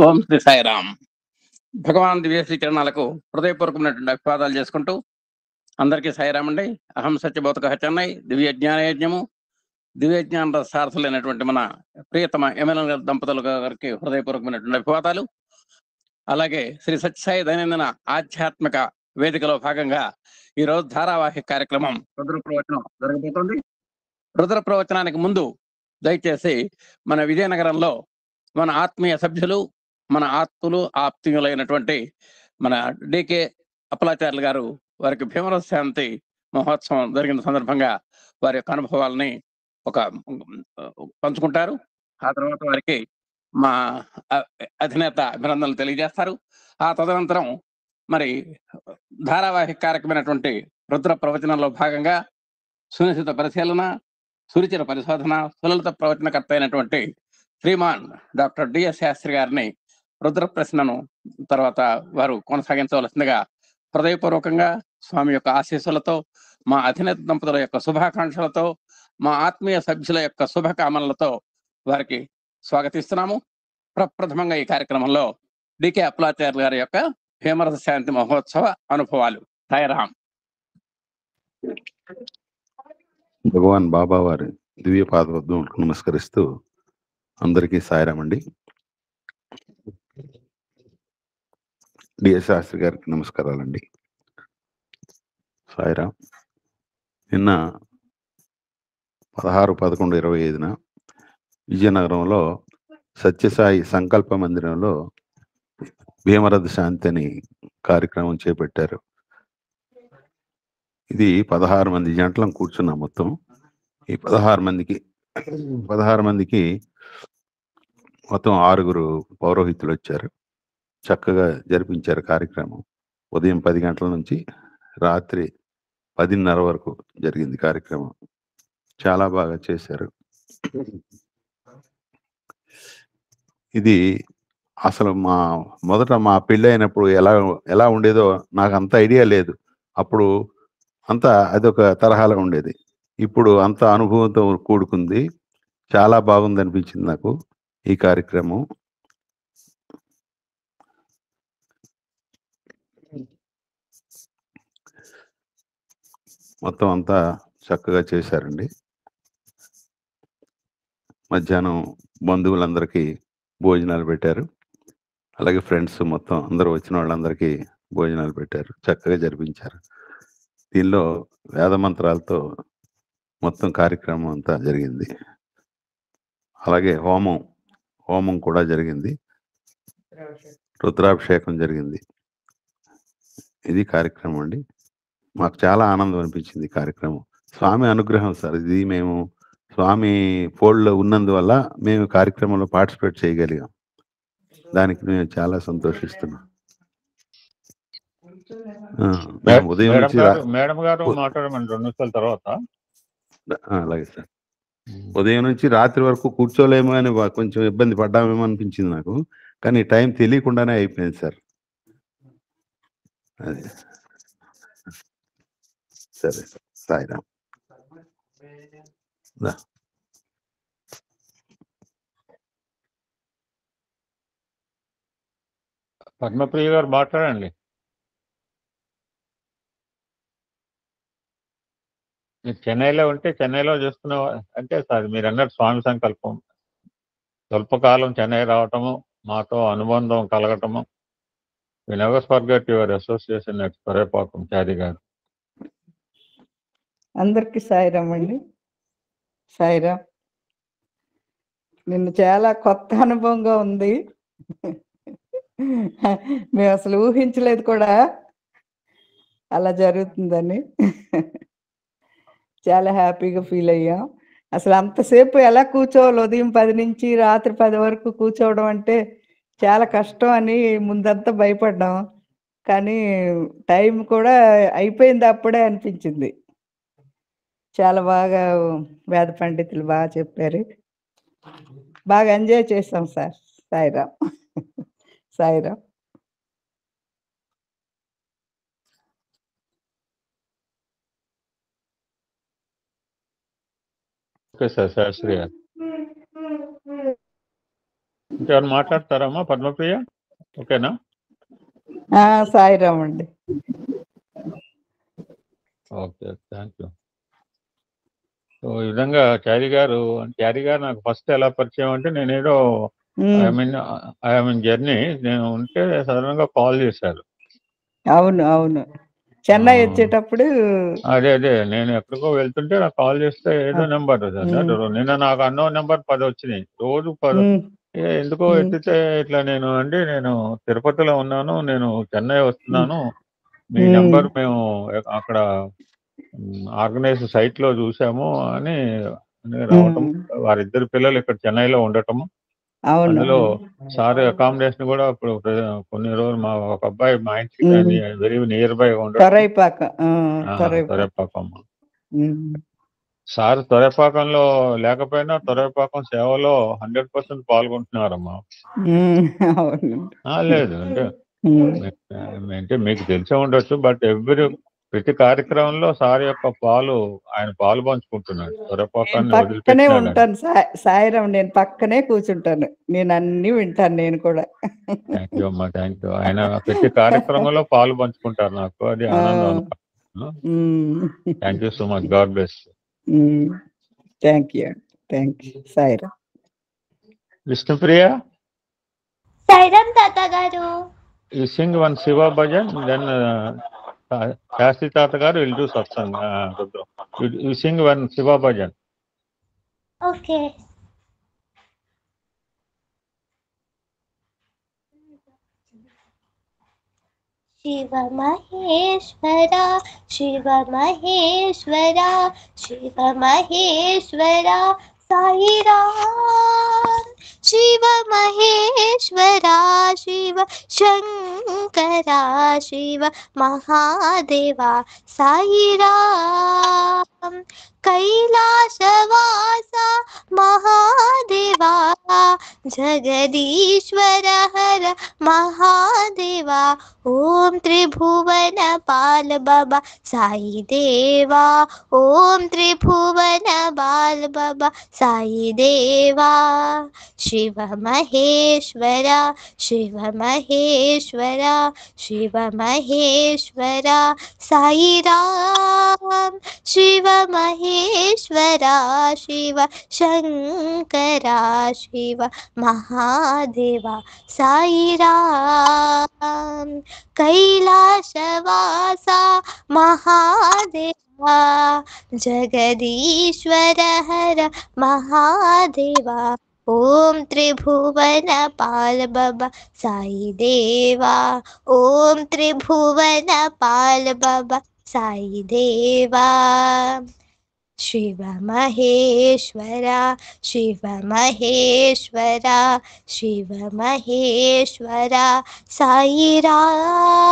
ఓం శ్రీ సాయిరామ్. భగవాన్ దివ్య శ్రీచరణాలకు హృదయపూర్వకమైనటువంటి అభివాదాలు చేసుకుంటూ అందరికీ సాయిరామ్ అండి. అహం సత్యబోధక చెన్నై దివ్య జ్ఞానయజ్ఞము దివ్య జ్ఞాన సారథులైనటువంటి మన ప్రియతమ ఎమ్మెల్యే దంపతులు గారికి హృదయపూర్వకమైనటువంటి అభివాదాలు. అలాగే శ్రీ సత్యసాయి దైనందిన ఆధ్యాత్మిక వేదికలో భాగంగా ఈ రోజు ధారావాహిక కార్యక్రమం రుద్ర ప్రవచనం జరగబోతోంది. రుద్ర ప్రవచనానికి ముందు దయచేసి మన విజయనగరంలో మన ఆత్మీయ సభ్యులు, మన ఆత్తులు ఆప్తీయులైనటువంటి మన డికే అప్పలాచార్యులు గారు వారికి భీమరథ శాంతి మహోత్సవం జరిగిన సందర్భంగా వారి యొక్క అనుభవాలని ఒక పంచుకుంటారు. ఆ తర్వాత వారికి మా అధినేత అభినందనలు తెలియజేస్తారు. ఆ తదనంతరం మరి ధారావాహిక కార్యక్రమైనటువంటి రుద్ర ప్రవచనంలో భాగంగా సునిశ్చిత పరిశీలన, సురుచిర పరిశోధన, సులలిత ప్రవచనకర్త అయినటువంటి శ్రీమాన్ డాక్టర్ డిఎస్ శాస్త్రి గారిని రుద్ర ప్రశ్నను తర్వాత వారు కొనసాగించవలసిందిగా హృదయపూర్వకంగా స్వామి యొక్క ఆశీస్సులతో, మా అధినేత దంపతుల యొక్క శుభాకాంక్షలతో, మా ఆత్మీయ సభ్యుల యొక్క శుభకామనలతో వారికి స్వాగతిస్తున్నాము. ప్రప్రథమంగా ఈ కార్యక్రమంలో డికే అప్పలాచార్య గారి యొక్క భీమరథ శాంతి మహోత్సవ అనుభవాలు. సాయిరామ్. భగవాన్ బాబా వారి దివ్య పాదపద్మములకు నమస్కరిస్తూ అందరికీ సాయిరామ్ అండి. డిఎస్ శాస్త్రి గారికి నమస్కారాలండి. సాయిరామ్. నిన్న 16/11/25 విజయనగరంలో సత్యసాయి సంకల్ప మందిరంలో భీమరథ శాంతి అని కార్యక్రమం చేపట్టారు. ఇది 16 మంది జంటలం కూర్చున్నాం. మొత్తం ఈ 16 మందికి మొత్తం 6 పౌరోహితులు వచ్చారు. చక్కగా జరిపించారు కార్యక్రమం. ఉదయం 10 గంటల నుంచి రాత్రి 10:30 వరకు జరిగింది కార్యక్రమం. చాలా బాగా చేశారు. ఇది అసలు మొదట మా పెళ్ళి అయినప్పుడు ఎలా ఉండేదో నాకు అంత ఐడియా లేదు. అప్పుడు అంతా అదొక తరహాలో ఉండేది. ఇప్పుడు అంత అనుభవంతో కూడుకుంది. చాలా బాగుంది అనిపించింది నాకు ఈ కార్యక్రమం. మొత్తం అంతా చక్కగా చేశారండి. మధ్యాహ్నం బంధువులందరికీ భోజనాలు పెట్టారు. అలాగే ఫ్రెండ్స్ మొత్తం అందరూ వచ్చిన వాళ్ళందరికీ భోజనాలు పెట్టారు. చక్కగా జరిపించారు. దీనిలో వేద మంత్రాలతో మొత్తం కార్యక్రమం అంతా జరిగింది. అలాగే హోమం కూడా జరిగింది. రుద్రాభిషేకం జరిగింది. ఇది కార్యక్రమం అండి. మాకు చాలా ఆనందం అనిపించింది కార్యక్రమం. స్వామి అనుగ్రహం సార్. ఇది మేము స్వామి ఫోల్డ్లో ఉన్నందువల్ల మేము కార్యక్రమంలో పార్టిసిపేట్ చేయగలిగాం. దానికి మేము చాలా సంతోషిస్తున్నాం. ఉదయం నుంచి మేడం గారు మాట్లాడమని 2 నిమిషాల తర్వాత. అలాగే సార్. ఉదయం నుంచి రాత్రి వరకు కూర్చోలేమో అని కొంచెం ఇబ్బంది పడ్డామేమో అనిపించింది నాకు. కానీ టైం తెలియకుండానే అయిపోయింది సార్. అది సరే సార్. సాయిరామ్. పద్మప్రియ గారు మాట్లాడండి. మీరు చెన్నైలో ఉంటే చెన్నైలో చూస్తున్న అంటే సార్ మీరు అన్నట్టు స్వామి సంకల్పం. స్వల్పకాలం చెన్నై రావటము, మాతో అనుబంధం కలగటము. We never forget your association at Karapakkam Chari గారు. అందరికీ సాయిరామ్ అండి. సాయిరామ్. నిన్ను చాలా కొత్త అనుభవంగా ఉంది. మేము అసలు ఊహించలేదు కూడా అలా జరుగుతుందని. చాలా హ్యాపీగా ఫీల్ అయ్యాం. అసలు అంతసేపు ఎలా కూర్చోవాలి, ఉదయం 10 నుంచి రాత్రి 10 వరకు కూర్చోవడం అంటే చాలా కష్టం అని ముందంతా భయపడ్డాం. కానీ టైం కూడా అయిపోయింది అప్పుడే అనిపించింది. చాలా బాగా వేద పండితులు బాగా చెప్పారు. బాగా ఎంజాయ్ చేస్తాం sir. Sairam. Sairam. Okay sir. Shastri గారు ఎవరు మాట్లాడతారమ్మా పద్మప్రియ? ఓకేనా? సాయిరామ్ అండి. Okay, thank you. సో ఈ విధంగా చారి గారు నాకు ఫస్ట్ ఎలా పరిచయం అంటే, నేనేదో ఐఎమ్ జర్నీ నేను ఉంటే సడన్ గా కాల్ చేశారు. అవును అవును, చెన్నై వచ్చేటప్పుడు అదే నేను ఎక్కడికో వెళ్తుంటే నాకు కాల్ చేస్తే ఏదో నెంబర్ నిన్న నాకు అన్నోన్ నెంబర్ 10 వచ్చినాయి, రోజు 10. ఎందుకో ఎత్తితే ఇట్లా నేను తిరుపతిలో ఉన్నాను, నేను చెన్నై వస్తున్నాను, మీ నెంబర్ మేము అక్కడ ఆర్గనైజ్ సైట్ లో చూసాము అని రావటం. వారిద్దరు పిల్లలు ఇక్కడ చెన్నైలో ఉండటము, అందులో సార్ అకామిడేషన్ కూడా ఇప్పుడు కొన్ని రోజులు మా ఒక అబ్బాయి మా ఇంటికి వెరీ నియర్ బై ఉండటం. తొరైపాకం. సార్ తొరైపాకంలో లేకపోయినా తొరైపాకం సేవలో 100% పాల్గొంటున్నారమ్మా. లేదు అంటే మీకు తెలిసే ఉండొచ్చు, బట్ ప్రతి కార్యక్రమంలో సార్ యొక్క ఆయన పాలు పంచుకుంటున్నాడు. తొరైపాకాన్ని పక్కనే ఉంటాను సాయిరామ్, నేను పక్కనే కూర్చుంటాను, నేను అన్ని వింటాను నేను కూడా. థ్యాంక్ యూ అమ్మా, థ్యాంక్ యూ. ఆయన ప్రతి కార్యక్రమంలో పాలు పంచుకుంటారు, నాకు అది ఆనందం. Thank you so much, god bless. Thank you Sairam. Vishnupriya, Sairam తాత గారు. You sing one Shiva bhajan, then Shastri తాత గారు will do satsang. You sing one Shiva bhajan. Okay. Shiva Maheshwara Shiva Maheshwara Shiva Maheshwara Sairam. Shiva Maheshwara Shiva Shankara Shiva Mahadeva Sairam. కైలాసవాస మహాదేవా జగదీశ్వర హర మహాదేవా. ఓం త్రిభువన పాల బాబా సాయి దేవా. ఓం త్రిభువన బాల బాబా సాయి దేవా. శివ మహేశ్వర శివ మహేశ్వర శివ మహేశ్వర సాయిరామ్. శివ మహేశ్వర శివ శంకర శివ మహాదేవా సాయిరామ్. కైలాసవాస మహాదేవా జగదీశ్వర హర మహాదేవా. ఓం త్రిభువన పాల బాబా సాయి దేవా. ఓం త్రిభువన పాల బాబా సాయి దేవా. శివ మహేశ్వర శివ మహేశ్వర శివ మహేశ్వర సాయిరామ్.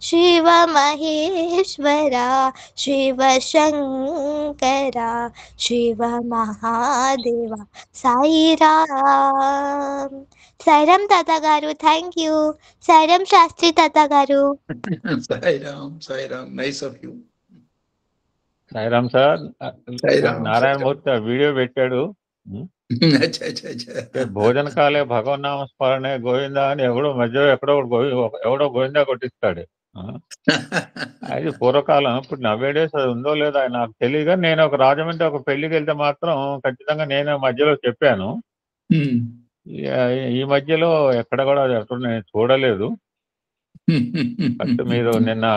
శివ మహేశ్వర శివ శంకర శివ మహాదేవ సాయిరామ్. సాయిరామ్ తాత గారు, థ్యాంక్ యూ. సాయిరామ్ శాస్త్రి తాత గారు. Sairam, nice of you. Sairam sir, Narayanamurthy video పెట్టాడు. భోజన కాలే భగవన్నామ స్మరణే గోవిందా అని మధ్యలో ఎవడో గోవిందా కొట్టిస్తాడు. అది పూర్వకాలం. ఇప్పుడు నవ్వేడేస్ అది ఉందో లేదో నాకు తెలియదు. నేను ఒక రాజమండ్రి ఒక పెళ్లికి వెళ్తే మాత్రం ఖచ్చితంగా నేను మధ్యలో చెప్పాను. ఈ మధ్యలో ఎక్కడ కూడా నేను చూడలేదు. మీరు నిన్న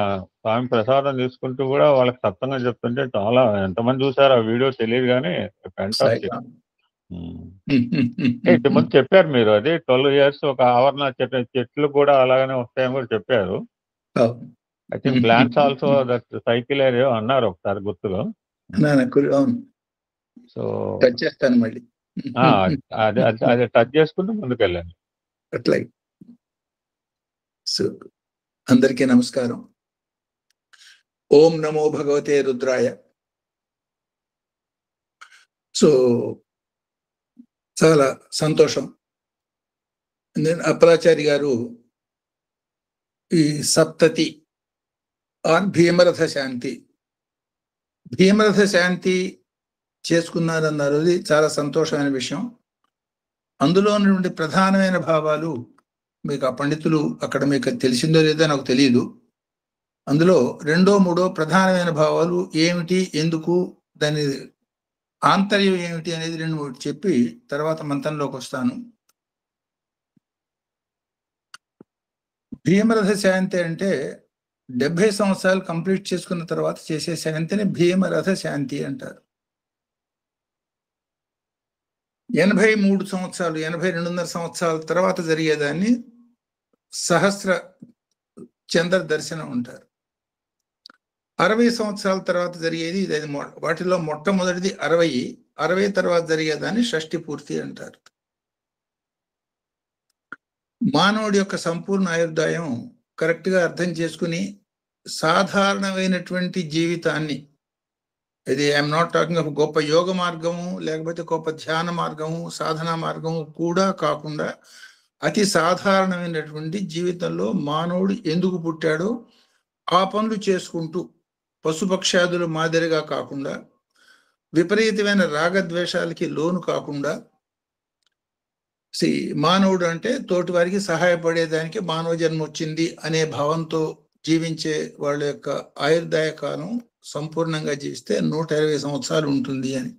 స్వామి ప్రసాదం తీసుకుంటూ కూడా వాళ్ళకి సత్తంగా చెప్తుంటే చాలా ఎంతమంది చూసారు ఆ వీడియో తెలియదు, కానీ ఫ్యాంటాస్టిక్. ఇంతకుముందు చెప్పారు మీరు, అది 12 years ఒక ఆవరణ చెట్లు కూడా అలాగనే వస్తాయని కూడా చెప్పారు. I think plants also that cycle area అన్నారు ఒకసారి గుర్తుగా. సో చేస్తాను మళ్ళీ, అది టచ్ చేసుకుంటూ ముందుకెళ్ళండి. అట్లాగే. సో అందరికీ నమస్కారం. ఓం నమో భగవతే రుద్రాయ. సో చాలా సంతోషం. అప్పలాచారి గారు ఈ సప్తతి ఆన్ భీమరథ శాంతి చేసుకున్నారన్నారు. అది చాలా సంతోషమైన విషయం. అందులో ఉన్నటువంటి ప్రధానమైన భావాలు మీకు ఆ పండితులు అక్కడ మీకు తెలిసిందో లేదో నాకు తెలియదు. అందులో 2, 3 ప్రధానమైన భావాలు ఏమిటి, ఎందుకు, దాని ఆంతర్యం ఏమిటి అనేది 2, 3 చెప్పి తర్వాత మంత్రంలోకి వస్తాను. భీమరథ శాంతి అంటే 70 సంవత్సరాలు కంప్లీట్ చేసుకున్న తర్వాత చేసే శాంతిని భీమరథ శాంతి అంటారు. 83 సంవత్సరాలు 82.5 సంవత్సరాల తర్వాత జరిగేదాన్ని సహస్ర చంద్ర దర్శనం అంటారు. 60 సంవత్సరాల తర్వాత జరిగేది ఇది. వాటిలో మొట్టమొదటిది 60 తర్వాత జరిగేదాన్ని షష్ఠి పూర్తి అంటారు. మానవుడి యొక్క సంపూర్ణ ఆయుర్దాయం కరెక్ట్ గా అర్థం చేసుకుని సాధారణమైనటువంటి జీవితాన్ని, ఇది ఐఎమ్ నాట్ టాకింగ్ ఆఫ్ గొప్ప యోగ మార్గము లేకపోతే గొప్ప ధ్యాన మార్గము సాధనా మార్గము కూడా కాకుండా అతి సాధారణమైనటువంటి జీవితంలో మానవుడు ఎందుకు పుట్టాడో ఆ పనులు చేసుకుంటూ పశుపక్షాదులు మాదిరిగా కాకుండా విపరీతమైన రాగద్వేషాలకి లోను కాకుండా మానవుడు అంటే తోటి వారికి సహాయపడేదానికి మానవ జన్మ వచ్చింది అనే భావంతో జీవించే వాళ్ళ యొక్క ఆయుర్దాయ కాలం సంపూర్ణంగా జీవిస్తే 120 సంవత్సరాలు ఉంటుంది అని.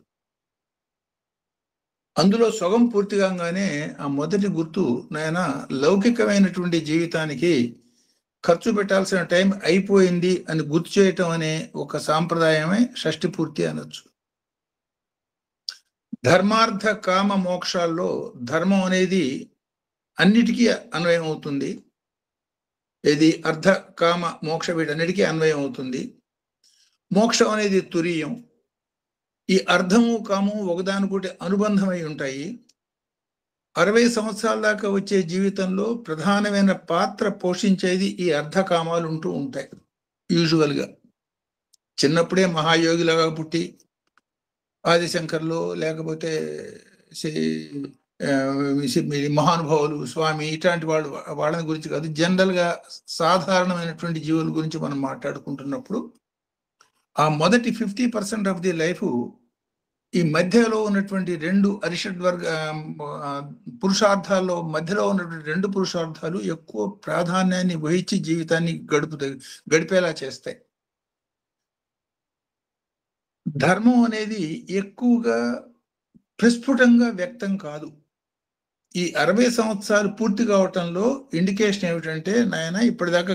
అందులో సగం పూర్తిగానే ఆ మొదటి గుర్తు నాయన లౌకికమైనటువంటి జీవితానికి ఖర్చు పెట్టాల్సిన టైం అయిపోయింది అని గుర్తు చేయటం అనే ఒక సాంప్రదాయమే షష్ఠి పూర్తి అనొచ్చు. ధర్మార్థ కామ మోక్షాల్లో ధర్మం అనేది అన్నిటికీ అన్వయం అవుతుంది. ఇది అర్ధ కామ మోక్ష వీటన్నిటికీ అన్వయం అవుతుంది. మోక్షం అనేది తురీయం. ఈ అర్ధము కామము ఒకదానికొకటి అనుబంధమై ఉంటాయి. 60 సంవత్సరాల దాకా వచ్చే జీవితంలో ప్రధానమైన పాత్ర పోషించేది ఈ అర్ధకామాలు ఉంటూ ఉంటాయి. యూజువల్గా చిన్నప్పుడే మహాయోగిలాగా పుట్టి ఆదిశంకర్లు లేకపోతే మహానుభావులు స్వామి ఇట్లాంటి వాళ్ళని గురించి కాదు, జనరల్గా సాధారణమైనటువంటి జీవుల గురించి మనం మాట్లాడుకుంటున్నప్పుడు ఆ మొదటి 50% ఆఫ్ ది లైఫ్ ఈ మధ్యలో ఉన్నటువంటి 2 అరిషడ్ వర్గ పురుషార్థాల్లో మధ్యలో ఉన్నటువంటి 2 పురుషార్థాలు ఎక్కువ ప్రాధాన్యాన్ని వహించి జీవితాన్ని గడిపేలా చేస్తాయి. ధర్మం అనేది ఎక్కువగా ప్రస్ఫుటంగా వ్యక్తం కాదు. ఈ 60 సంవత్సరాలు పూర్తి కావటంలో ఇండికేషన్ ఏమిటంటే, నాయన ఇప్పటిదాకా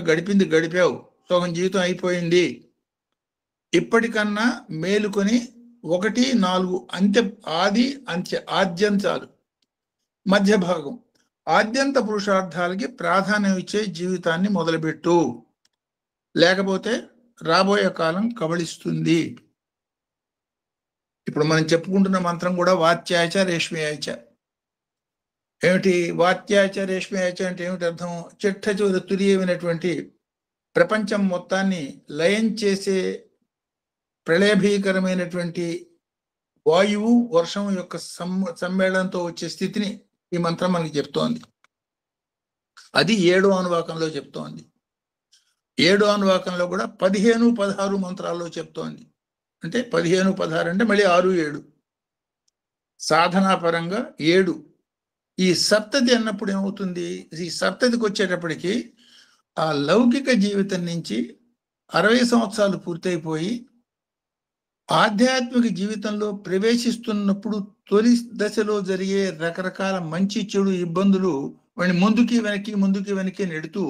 గడిపావు, సగం జీవితం అయిపోయింది, ఇప్పటికన్నా మేలుకొని 1, 4 అంత్య ఆది అంత్య ఆద్యంతాలు మధ్య భాగం ఆద్యంత పురుషార్థాలకి ప్రాధాన్యం ఇచ్చే జీవితాన్ని మొదలుపెట్టు, లేకపోతే రాబోయే కాలం కబళిస్తుంది. ఇప్పుడు మనం చెప్పుకుంటున్న మంత్రం కూడా వాత్యాచ రేష్మయాచ. ఏమిటి వాత్యాచ రేష్మయాచ అంటే ఏమిటి అర్థం? చిట్ట చివరి తురియమైనటువంటి ప్రపంచం మొత్తాన్ని లయం చేసే ప్రళయభీకరమైనటువంటి వాయువు వర్షం యొక్క సమ్మేళనంతో వచ్చే స్థితిని ఈ మంత్రం మనకి చెప్తోంది. అది 7వ అనువాకంలో చెప్తోంది. 7వ అనువాకంలో కూడా 15, 16 మంత్రాల్లో చెప్తోంది. అంటే 15, 16 అంటే మళ్ళీ 6, 7 సాధనా పరంగా 7. ఈ సప్తతి అన్నప్పుడు ఏమవుతుంది? ఈ సప్తతికి వచ్చేటప్పటికి ఆ లౌకిక జీవితం నుంచి 60 సంవత్సరాలు పూర్తయిపోయి ఆధ్యాత్మిక జీవితంలో ప్రవేశిస్తున్నప్పుడు తొలి దశలో జరిగే రకరకాల మంచి చెడు ఇబ్బందులు వాడిని ముందుకి వెనక్కి నెడుతూ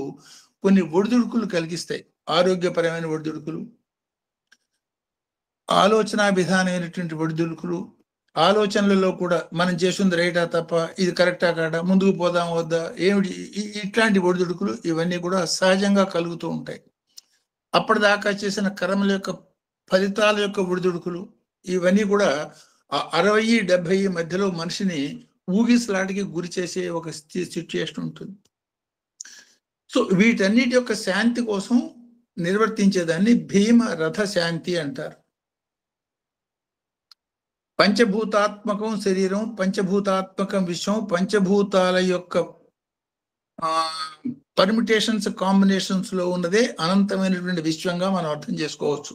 కొన్ని ఒడిదుడుకులు కలిగిస్తాయి. ఆరోగ్యపరమైన ఒడిదుడుకులు, ఆలోచన విధానమైనటువంటి ఒడిదుడుకులు, ఆలోచనలలో కూడా మనం చేసింది రైటా తప్ప, ఇది కరెక్టా కాదా, ముందుకు పోదాం వద్దా, ఏమిటి, ఇట్లాంటి ఒడిదుడుకులు ఇవన్నీ కూడా సహజంగా కలుగుతూ ఉంటాయి. అప్పటిదాకా చేసిన కర్మల యొక్క ఫలితాల యొక్క ఒడిదుడుకులు ఇవన్నీ కూడా ఆ 60, 70 మధ్యలో మనిషిని ఊగిసలాటికి గురి చేసే ఒక సిచ్యుయేషన్ ఉంటుంది. సో వీటన్నిటి యొక్క శాంతి కోసం నిర్వర్తించేదాన్ని భీమ రథ శాంతి అంటారు. పంచభూతాత్మకం శరీరం, పంచభూతాత్మకం విశ్వం, పంచభూతాల యొక్క పర్మిటేషన్స్ కాంబినేషన్స్ లో ఉన్నదే అనంతమైనటువంటి విశ్వంగా మనం అర్థం చేసుకోవచ్చు.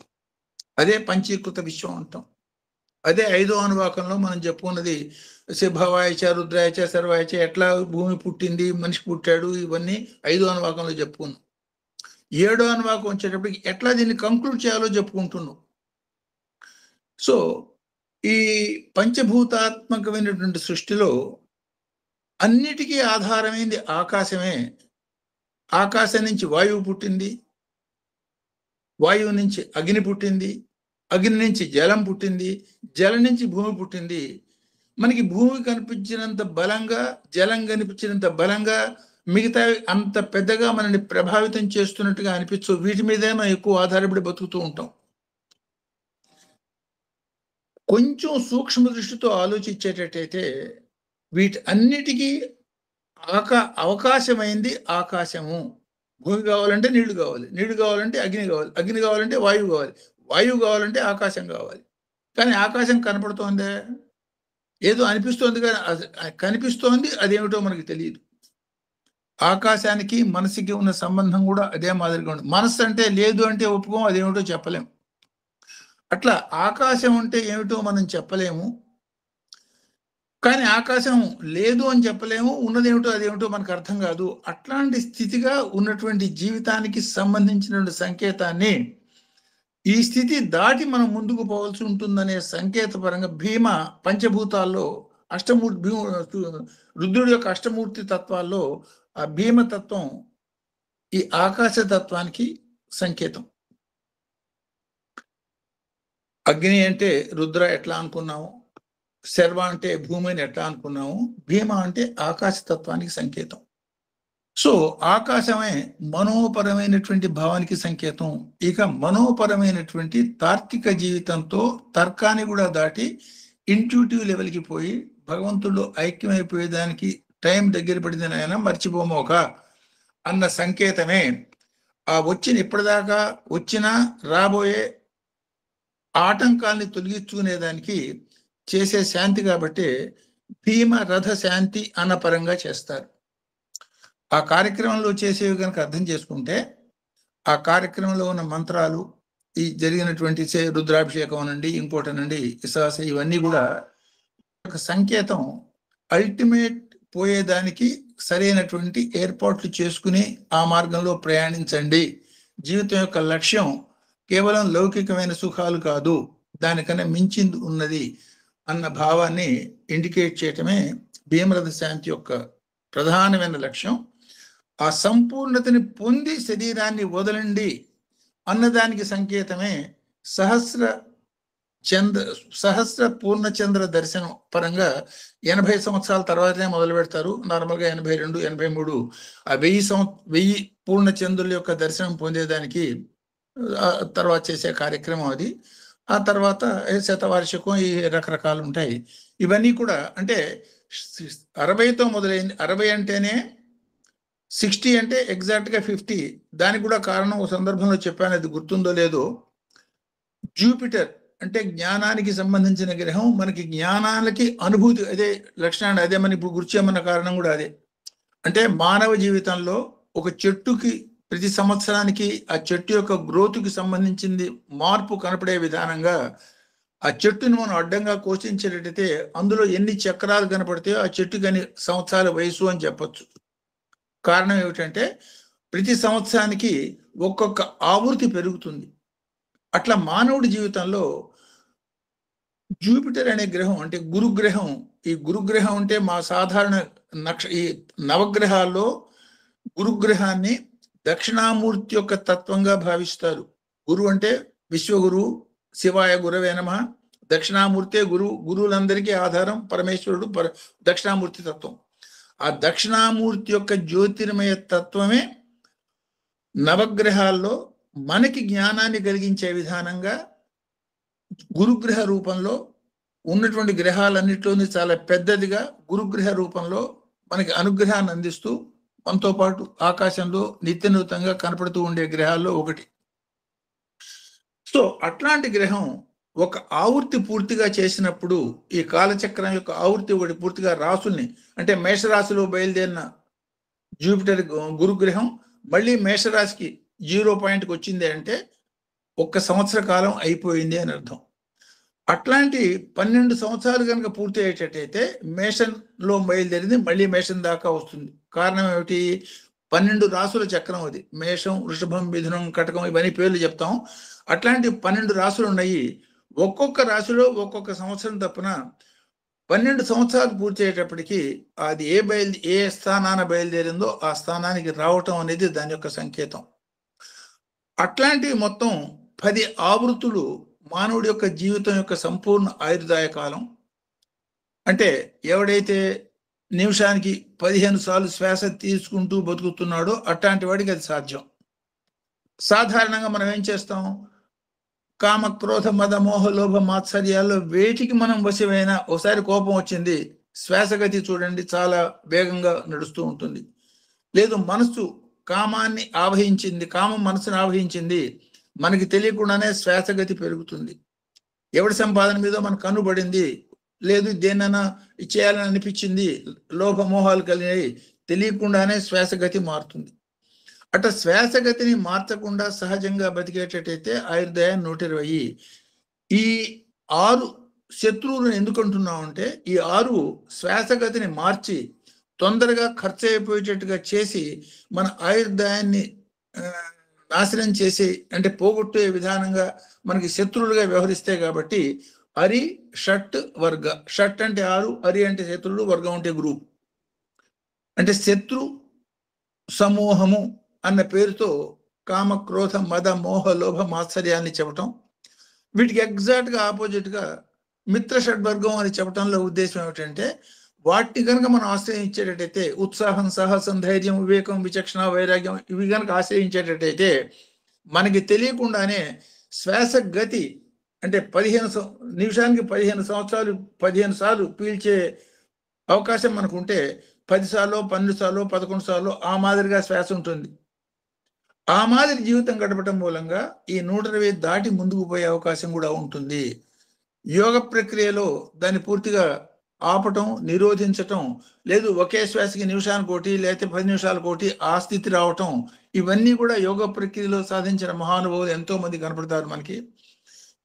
అదే పంచీకృత విశ్వం అంటాం. అదే 5వ అనువాకంలో మనం చెప్పుకున్నది శిభవాయచ రుద్రాయచ సర్వాయచ ఎట్లా భూమి పుట్టింది, మనిషి పుట్టాడు, ఇవన్నీ 5వ అనువాకంలో చెప్పుకున్నాం. 7వ అనువాకం వచ్చేటప్పటికి ఎట్లా దీన్ని కంక్లూడ్ చేయాలో చెప్పుకుంటున్నాం. సో ఈ పంచభూతాత్మకమైనటువంటి సృష్టిలో అన్నిటికీ ఆధారమైంది ఆకాశమే. ఆకాశం నుంచి వాయువు పుట్టింది, వాయువు నుంచి అగ్ని పుట్టింది, అగ్ని నుంచి జలం పుట్టింది, జలం నుంచి భూమి పుట్టింది. మనకి భూమి కనిపించినంత బలంగా, జలం కనిపించినంత బలంగా, మిగతా అంత పెద్దగా మనల్ని ప్రభావితం చేస్తున్నట్టుగా అనిపించు. వీటి మీదే మనం ఎక్కువ ఆధారపడి బతుకుతూ ఉంటాం. కొంచెం సూక్ష్మ దృష్టితో ఆలోచించేటట్టయితే వీటి అన్నిటికీ అవకాశమైంది ఆకాశము. భూమి కావాలంటే నీళ్లు కావాలి, నీళ్లు కావాలంటే అగ్ని కావాలి, అగ్ని కావాలంటే వాయువు కావాలి, వాయువు కావాలంటే ఆకాశం కావాలి. కానీ ఆకాశం కనపడుతోందే, ఏదో అనిపిస్తోంది, కానీ కనిపిస్తోంది, అదేమిటో మనకి తెలియదు. ఆకాశానికి మనసుకి ఉన్న సంబంధం కూడా అదే మాదిరిగా ఉంది. మనస్సు అంటే లేదు అంటే ఒప్పుకోం, అదేమిటో చెప్పలేం. అట్లా ఆకాశం అంటే ఏమిటో మనం చెప్పలేము, కానీ ఆకాశం లేదు అని చెప్పలేము, ఉన్నదేమిటో అదేమిటో మనకు అర్థం కాదు. అట్లాంటి స్థితిగా ఉన్నటువంటి జీవితానికి సంబంధించినటువంటి సంకేతాన్ని, ఈ స్థితి దాటి మనం ముందుకు పోవాల్సి ఉంటుందనే సంకేతపరంగా భీమ పంచభూతాల్లో రుద్రుడి యొక్క అష్టమూర్తి తత్వాల్లో ఆ భీమతత్వం ఈ ఆకాశ తత్వానికి సంకేతం. అగ్ని అంటే రుద్ర ఎట్లా అనుకున్నాము, శర్వ అంటే భూమిని ఎట్లా అనుకున్నాము, భీమ అంటే ఆకాశ తత్వానికి సంకేతం. సో ఆకాశమే మనోపరమైనటువంటి భావానికి సంకేతం. ఇక మనోపరమైనటువంటి తార్కిక జీవితంతో తర్కాన్ని కూడా దాటి ఇంట్యూటివ్ లెవెల్కి పోయి భగవంతుడు ఐక్యమైపోయేదానికి టైం దగ్గర పడింది ఆయన మర్చిపోమోక అన్న సంకేతమే ఆ ఇప్పటిదాకా వచ్చిన రాబోయే ఆటంకాల్ని తొలగించుకునేదానికి చేసే శాంతి. కాబట్టి భీమ రథ శాంతి అన్న పరంగా చేస్తారు. ఆ కార్యక్రమంలో చేసేవి కనుక అర్థం చేసుకుంటే ఆ కార్యక్రమంలో ఉన్న మంత్రాలు, ఈ జరిగినటువంటి రుద్రాభిషేకం అనండి, ఇంకోటనండి, విశ్వాస, ఇవన్నీ కూడా ఒక సంకేతం. అల్టిమేట్ పోయేదానికి సరైనటువంటి ఏర్పాట్లు చేసుకుని ఆ మార్గంలో ప్రయాణించండి. జీవితం యొక్క లక్ష్యం కేవలం లౌకికమైన సుఖాలు కాదు, దానికన్నా మించింది ఉన్నది అన్న భావాన్ని ఇండికేట్ చేయటమే భీమరథ శాంతి యొక్క ప్రధానమైన లక్ష్యం. ఆ సంపూర్ణతని పొంది శరీరాన్ని వదలండి అన్నదానికి సంకేతమే సహస్ర పూర్ణచంద్ర దర్శనం పరంగా 80 సంవత్సరాల తర్వాతనే మొదలు పెడతారు. నార్మల్గా 82, 83 ఆ 1000 పూర్ణచంద్రుల యొక్క దర్శనం పొందేదానికి తర్వాత చేసే కార్యక్రమం అది. ఆ తర్వాత శతవార్షికం, ఈ రకరకాలు ఉంటాయి. ఇవన్నీ కూడా అంటే 60తో మొదలైంది. 60 అంటేనే 60 అంటే ఎగ్జాక్ట్గా 50. దానికి కూడా కారణం ఒక సందర్భంలో చెప్పాను, అది గుర్తుందో లేదో. జూపిటర్ అంటే జ్ఞానానికి సంబంధించిన గ్రహం. మనకి జ్ఞానాలకి అనుభూతి అదే లక్షణాన్ని, అదే మన ఇప్పుడు గుర్చేయమన్న కారణం కూడా అదే. అంటే మానవ జీవితంలో ఒక చెట్టుకి ప్రతి సంవత్సరానికి ఆ చెట్టు యొక్క గ్రోత్కి సంబంధించింది మార్పు కనపడే విధానంగా ఆ చెట్టుని మనం అడ్డంగా కోసించేటట్టయితే అందులో ఎన్ని చక్రాలు కనపడతాయో ఆ చెట్టుకి అన్ని సంవత్సరాల వయసు అని చెప్పచ్చు. కారణం ఏమిటంటే ప్రతి సంవత్సరానికి ఒక్కొక్క ఆవృత్తి పెరుగుతుంది. అట్లా మానవుడి జీవితంలో జూపిటర్ అనే గ్రహం అంటే గురుగ్రహం. ఈ గురుగ్రహం అంటే మా సాధారణ ఈ నవగ్రహాల్లో గురుగ్రహాన్ని దక్షిణామూర్తి యొక్క తత్వంగా భావిస్తారు. గురు అంటే విశ్వగురు, శివాయ గురవే నమః. దక్షిణామూర్తే గురువులందరికీ ఆధారం పరమేశ్వరుడు, దక్షిణామూర్తి తత్వం. ఆ దక్షిణామూర్తి యొక్క జ్యోతిర్మయ తత్వమే నవగ్రహాల్లో మనకి జ్ఞానాన్ని కలిగించే విధానంగా గురుగ్రహ రూపంలో ఉన్నటువంటి గ్రహాలన్నింటిలోని చాలా పెద్దదిగా గురుగ్రహ రూపంలో మనకి అనుగ్రహాన్ని అందిస్తూ మనతో పాటు ఆకాశంలో నిత్యనూతంగా కనపడుతూ ఉండే గ్రహాల్లో ఒకటి. సో అట్లాంటి గ్రహం ఒక ఆవృత్తి పూర్తిగా చేసినప్పుడు ఈ కాలచక్రం యొక్క ఆవృత్తి ఒకటి పూర్తిగా రాసుల్ని అంటే మేషరాశిలో బయలుదేరిన జూపిటర్ గురుగ్రహం మళ్ళీ మేషరాశికి 0 పాయింట్కి వచ్చింది అంటే 1 సంవత్సర కాలం అయిపోయింది అని అర్థం. అట్లాంటి 12 సంవత్సరాలు కనుక పూర్తి అయ్యేటట్టయితే మేషంలో బయలుదేరింది మళ్ళీ మేషం దాకా వస్తుంది. కారణం ఏమిటి? 12 రాసుల చక్రం అది. మేషం, వృషభం, మిథునం, కటకం ఇవన్నీ పేర్లు చెప్తాం. అట్లాంటి 12 రాసులు ఉన్నాయి. ఒక్కొక్క రాశిలో ఒక్కొక్క సంవత్సరం తప్పున 12 సంవత్సరాలు పూర్తి అయ్యేటప్పటికి అది ఏ స్థానాన బయలుదేరిందో ఆ స్థానానికి రావటం అనేది దాని యొక్క సంకేతం. అట్లాంటి మొత్తం 10 ఆవృత్తులు మానవుడి యొక్క జీవితం యొక్క సంపూర్ణ ఆయుర్దాయ కాలం. అంటే ఎవడైతే నిమిషానికి 15 సార్లు శ్వాస తీసుకుంటూ బతుకుతున్నాడో అట్లాంటి వాడికి అది సాధ్యం. సాధారణంగా మనం ఏం చేస్తాం? కామ, క్రోధ, మద, మోహ, లోభ, మాత్సర్యాల్లో వేటికి మనం వశమైన ఒకసారి కోపం వచ్చింది, శ్వాసగతి చూడండి చాలా వేగంగా నడుస్తూ ఉంటుంది. లేదు మనసు కామాన్ని ఆవహించింది, కామం మనసును ఆవహించింది, మనకి తెలియకుండానే శ్వాసగతి పెరుగుతుంది. ఎవడి సంపాదన మీద మనకు కనుబడింది, లేదు దేన్నైనా చేయాలని అనిపించింది, లోభమోహాలు కలిగినాయి, తెలియకుండానే శ్వాసగతి మారుతుంది. అట్లా శ్వాసగతిని మార్చకుండా సహజంగా బతికేటట్టయితే ఆయుర్దాయం 120. ఈ 6 శత్రువులను ఎందుకు అంటున్నాం అంటే ఈ 6 శ్వాసగతిని మార్చి తొందరగా ఖర్చు అయిపోయేటట్టుగా చేసి మన ఆయుర్దాయాన్ని నాశనం చేసి అంటే పోగొట్టే విధానంగా మనకి శత్రువులుగా వ్యవహరిస్తాయి. కాబట్టి అరి, షట్, వర్గ. షట్ అంటే 6, అరి అంటే శత్రువులు, వర్గం అంటే గ్రూప్. అంటే శత్రు సమూహము అన్న పేరుతో కామ, క్రోధ, మద, మోహ, లోభ, మాత్సర్యాన్ని చెప్పటం. వీటికి ఎగ్జాక్ట్గా ఆపోజిట్గా మిత్ర షడ్వర్గం అని చెప్పడంలో ఉద్దేశం ఏమిటంటే వాటిని కనుక మనం ఆశ్రయించేటట్టయితే ఉత్సాహం, సాహసం, ధైర్యం, వివేకం, విచక్షణ, వైరాగ్యం ఇవి కనుక ఆశ్రయించేటట్టయితే మనకి తెలియకుండానే శ్వాస గతి అంటే నిమిషానికి 15 సార్లు పీల్చే అవకాశం మనకు ఉంటే 10 సార్లు, 12 సార్లు, 11 సార్లు ఆ మాదిరిగా శ్వాస ఉంటుంది. ఆ మాదిరి జీవితం గడపడం మూలంగా ఈ 120 దాటి ముందుకు పోయే అవకాశం కూడా ఉంటుంది. యోగ ప్రక్రియలో దాన్ని పూర్తిగా ఆపటం, నిరోధించటం, లేదు ఒకే శ్వాసకి నిమిషానికి ఒకటి లేకపోతే 10 నిమిషాలకు ఒకటి ఆ స్థితి రావటం, ఇవన్నీ కూడా యోగ ప్రక్రియలో సాధించిన మహానుభావులు ఎంతో మంది కనపడతారు మనకి.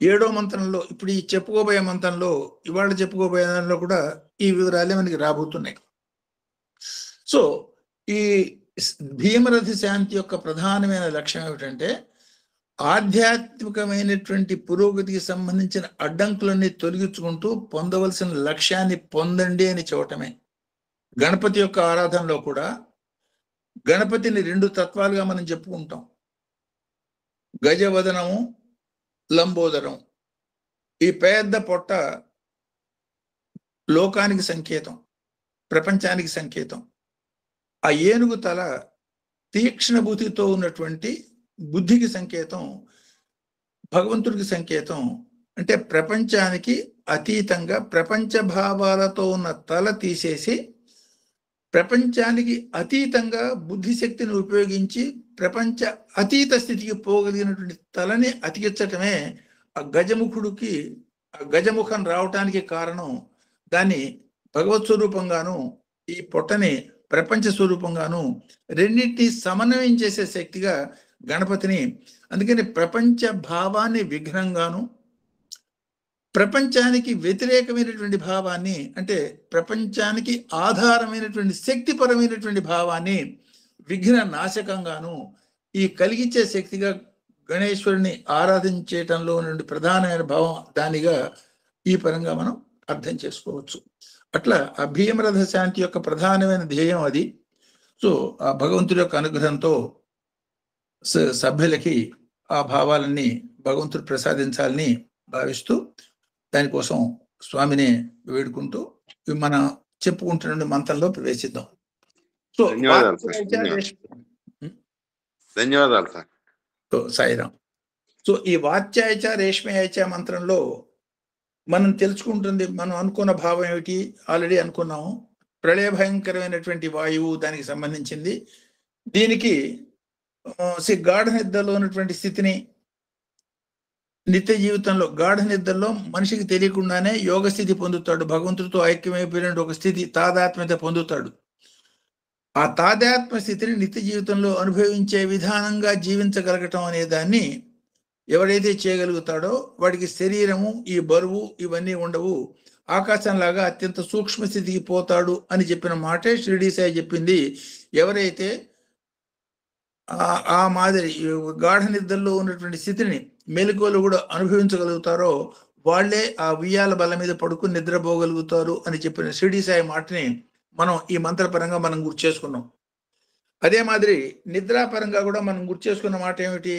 7వ మంత్రంలో ఇప్పుడు ఈ చెప్పుకోబోయే మంత్రంలో ఇవాళ చెప్పుకోబోయే దానిలో కూడా ఈ వివరాలే మనకి రాబోతున్నాయి. సో ఈ భీమరథి శాంతి యొక్క ప్రధానమైన లక్ష్యం ఏమిటంటే ఆధ్యాత్మికమైనటువంటి పురోగతికి సంబంధించిన అడ్డంకులన్నీ తొలగించుకుంటూ పొందవలసిన లక్ష్యాన్ని పొందండి అని చెప్పటమే. గణపతి యొక్క ఆరాధనలో కూడా గణపతిని 2 తత్వాలుగా మనం చెప్పుకుంటాం. గజవదనము, లంబోదరం. ఈ పెద్ద పొట్ట లోకానికి సంకేతం, ప్రపంచానికి సంకేతం. ఆ ఏనుగు తల తీక్ష్ణ బుద్ధితో ఉన్నటువంటి బుద్ధికి సంకేతం, భగవంతుడికి సంకేతం. అంటే ప్రపంచానికి అతీతంగా ప్రపంచ భావాలతో ఉన్న తల తీసేసి ప్రపంచానికి అతీతంగా బుద్ధిశక్తిని ఉపయోగించి ప్రపంచ అతీత స్థితికి పోగలిగినటువంటి తలని అతికించటమే ఆ గజముఖుడికి ఆ గజముఖం రావటానికి కారణం. దాన్ని భగవత్ స్వరూపంగాను ఈ పొట్టని ప్రపంచ స్వరూపంగాను రెండింటినీ సమన్వయం చేసే శక్తిగా గణపతిని, అందుకని ప్రపంచ భావాన్ని విఘ్నంగాను ప్రపంచానికి వ్యతిరేకమైనటువంటి భావాన్ని అంటే ప్రపంచానికి ఆధారమైనటువంటి శక్తిపరమైనటువంటి భావాన్ని విఘ్న నాశకంగాను ఈ కలిగించే శక్తిగా గణేశ్వరుని ఆరాధించేయటంలో నుండి ప్రధానమైన భావం దానిగా ఈ పరంగా మనం అర్థం చేసుకోవచ్చు. అట్లా ఆ భీమరథ శాంతి యొక్క ప్రధానమైన ధ్యేయం అది. సో ఆ భగవంతుడి యొక్క అనుగ్రహంతో సభ్యులకి ఆ భావాలన్నీ భగవంతుడు ప్రసాదించాలని భావిస్తూ దానికోసం స్వామిని వేడుకుంటూ మనం చెప్పుకుంటున్న మంత్రంలో ప్రవేశిద్దాం. సో ధన్యవాదాలు సార్. సాయిరాం. సో ఈ వాత్యాయచ రేష్మయాచ మంత్రంలో మనం తెలుసుకుంటుంది, మనం అనుకున్న భావం ఏమిటి ఆల్రెడీ అనుకున్నాము. ప్రళయ భయంకరమైనటువంటి వాయువు దానికి సంబంధించింది. దీనికి గాఢ నిద్రలో ఉన్నటువంటి స్థితిని నిత్య జీవితంలో గాఢ నిద్రలో మనిషికి తెలియకుండానే యోగ స్థితి పొందుతాడు, భగవంతుడితో ఐక్యమైపోయిన ఒక స్థితి తాదాత్మ్యత పొందుతాడు. ఆ తాదాత్మ్య స్థితిని నిత్య జీవితంలో అనుభవించే విధానంగా జీవించగలగటం అనే దాన్ని ఎవరైతే చేయగలుగుతాడో వాడికి శరీరము, ఈ బరువు ఇవన్నీ ఉండవు, ఆకాశంలాగా అత్యంత సూక్ష్మ స్థితికి పోతాడు అని చెప్పిన మాటే షిరిడి సాయి చెప్పింది. ఎవరైతే ఆ మాదిరి గాఢ నిద్రలో ఉన్నటువంటి స్థితిని మెలకువలు కూడా అనుభవించగలుగుతారో వాళ్ళే ఆ ఉయ్యాల బల్ల మీద పడుకుని నిద్రపోగలుగుతారు అని చెప్పిన షిరిడి సాయి మాటని మనం ఈ మంత్రపరంగా మనం గుర్తు చేసుకున్నాం. అదే మాదిరి నిద్రాపరంగా కూడా మనం గుర్తు చేసుకున్న మాట ఏమిటి?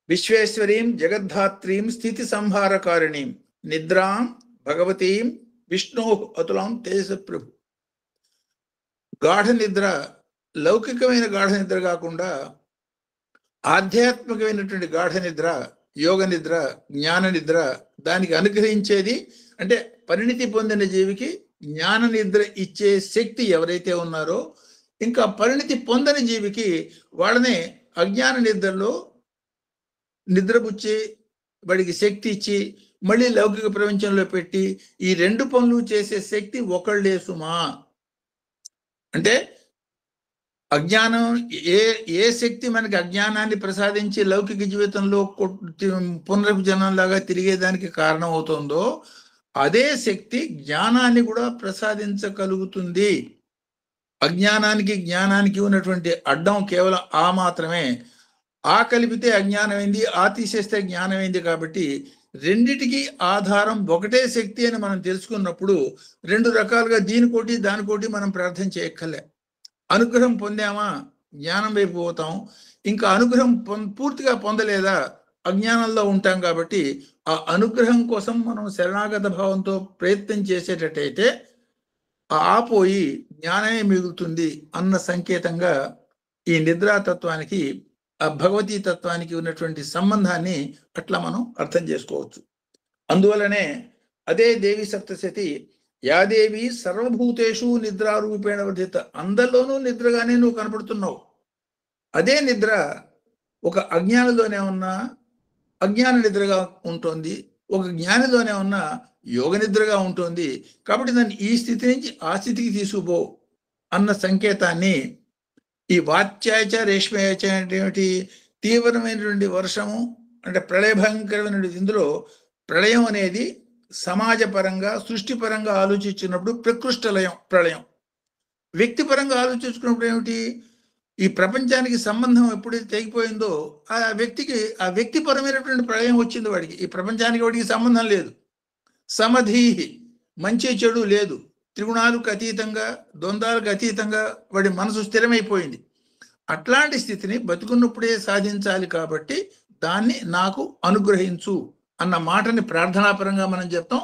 విశ్వేశ్వరీం జగద్ధాత్రీం స్థితి సంహారకారిణీం నిద్రాం భగవతీం విష్ణు అతులాం తేజ ప్రభు. గాఢ నిద్ర లౌకికమైన గాఢ నిద్ర కాకుండా ఆధ్యాత్మికమైనటువంటి గాఢ నిద్ర, యోగ నిద్ర, జ్ఞాన నిద్ర, దానికి అనుగ్రహించేది అంటే పరిణితి పొందిన జీవికి జ్ఞాన నిద్ర ఇచ్చే శక్తి ఎవరైతే ఉన్నారో, ఇంకా పరిణితి పొందని జీవికి వాళ్ళనే అజ్ఞాన నిద్రలో నిద్రపుచ్చి వాడికి శక్తి ఇచ్చి మళ్ళీ లౌకిక ప్రపంచంలో పెట్టి ఈ రెండు పనులు చేసే శక్తి ఒకళ్ళే సుమా. అంటే అజ్ఞానం ఏ శక్తి మనకి అజ్ఞానాన్ని ప్రసాదించి లౌకిక జీవితంలో పునర్జనంలాగా తిరిగేదానికి కారణం అవుతుందో అదే శక్తి జ్ఞానాన్ని కూడా ప్రసాదించగలుగుతుంది. అజ్ఞానానికి జ్ఞానానికి ఉన్నటువంటి అడ్డం కేవలం ఆ మాత్రమే. ఆ కలిపితే అజ్ఞానమైంది, ఆ తీసేస్తే జ్ఞానమైంది. కాబట్టి రెండిటికి ఆధారం ఒకటే శక్తి అని మనం తెలుసుకున్నప్పుడు రెండు రకాలుగా దీనికోటి దానికోటి మనం ప్రార్థన చేయక్కర్లే. అనుగ్రహం పొందామా జ్ఞానం వైపు పోతాం, ఇంకా అనుగ్రహం పూర్తిగా పొందలేదా అజ్ఞానంలో ఉంటాం. కాబట్టి ఆ అనుగ్రహం కోసం మనం శరణాగత భావంతో ప్రయత్నం చేసేటట్టయితే ఆపోయి జ్ఞానమే మిగులుతుంది అన్న సంకేతంగా ఈ నిద్రాతత్వానికి ఆ భగవతీ తత్వానికి ఉన్నటువంటి సంబంధాన్ని అట్లా మనం అర్థం చేసుకోవచ్చు. అందువలనే అదే దేవి సప్తశతి యాదేవి సర్వభూతేషు నిద్రారూపేణ వర్ధిత, అందరిలోనూ నిద్రగానే నువ్వు కనపడుతున్నావు. అదే నిద్ర ఒక అజ్ఞానిలోనే ఉన్నా అజ్ఞాన నిద్రగా ఉంటుంది, ఒక జ్ఞానిలోనే ఉన్న యోగ నిద్రగా ఉంటుంది. కాబట్టి దాన్ని ఈ స్థితి నుంచి ఆ స్థితికి తీసుకుపో అన్న సంకేతాన్ని ఈ వాత్యాయచ రేష్మయాచ అంటే ఏమిటి? తీవ్రమైనటువంటి వర్షము అంటే ప్రళయభయంకరమైనటువంటి. ఇందులో ప్రళయం అనేది సమాజపరంగా సృష్టిపరంగా ఆలోచించినప్పుడు ప్రకృష్ట ప్రళయం, వ్యక్తిపరంగా ఆలోచించుకున్నప్పుడు ఏమిటి? ఈ ప్రపంచానికి సంబంధం ఎప్పుడైతే తెగిపోయిందో ఆ వ్యక్తిపరమైనటువంటి ప్రళయం వచ్చింది వాడికి. ఈ ప్రపంచానికి వాడికి సంబంధం లేదు. సమధీహి, మంచి చెడు లేదు, త్రిగుణాలకు అతీతంగా ద్వంద్వాలకు అతీతంగా వాడి మనసు స్థిరమైపోయింది. అట్లాంటి స్థితిని బతుకున్నప్పుడే సాధించాలి. కాబట్టి దాన్ని నాకు అనుగ్రహించు అన్న మాటని ప్రార్థనాపరంగా మనం చెప్తాం.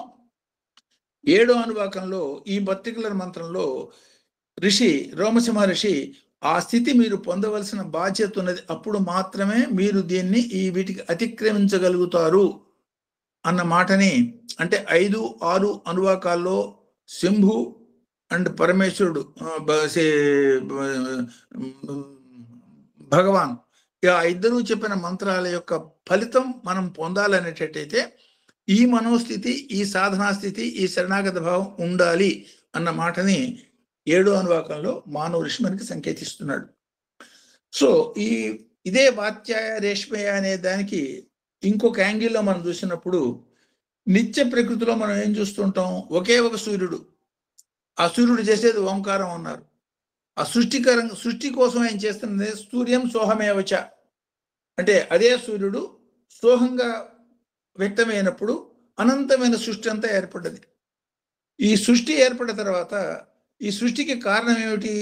7వ అనువాకంలో ఈ పర్టికులర్ మంత్రంలో ఋషి రోమసింహ ఋషి ఆ స్థితి మీరు పొందవలసిన బాధ్యత ఉన్నది, అప్పుడు మాత్రమే మీరు దీన్ని వీటికి అతిక్రమించగలుగుతారు అన్న మాటని, అంటే 5, 6 అనువాకాల్లో శంభు అండ్ పరమేశ్వరుడు భగవాన్ ఆ ఇద్దరూ చెప్పిన మంత్రాల యొక్క ఫలితం మనం పొందాలనేటట్టయితే ఈ మనోస్థితి, ఈ సాధనా స్థితి, ఈ శరణాగత భావం ఉండాలి అన్న మాటని 7వ అనువాకంలో మానవ ఋషి మనకి సంకేతిస్తున్నాడు. సో ఇదే వాత్యాయ రేష్మయ అనే దానికి ఇంకొక యాంగిల్లో మనం చూసినప్పుడు నిత్య ప్రకృతిలో మనం ఏం చూస్తుంటాం? ఒకే ఒక సూర్యుడు, ఆ సూర్యుడు చేసేది ఓంకారం అన్నారు. ఆ సృష్టి కోసం ఏం చేస్తున్నది? సూర్యం సోహమేవచ అంటే అదే సూర్యుడు సోహంగా వ్యక్తమైనప్పుడు అనంతమైన సృష్టి అంతా ఏర్పడ్డది. ఈ సృష్టి ఏర్పడిన తర్వాత ఈ సృష్టికి కారణం ఏమిటి?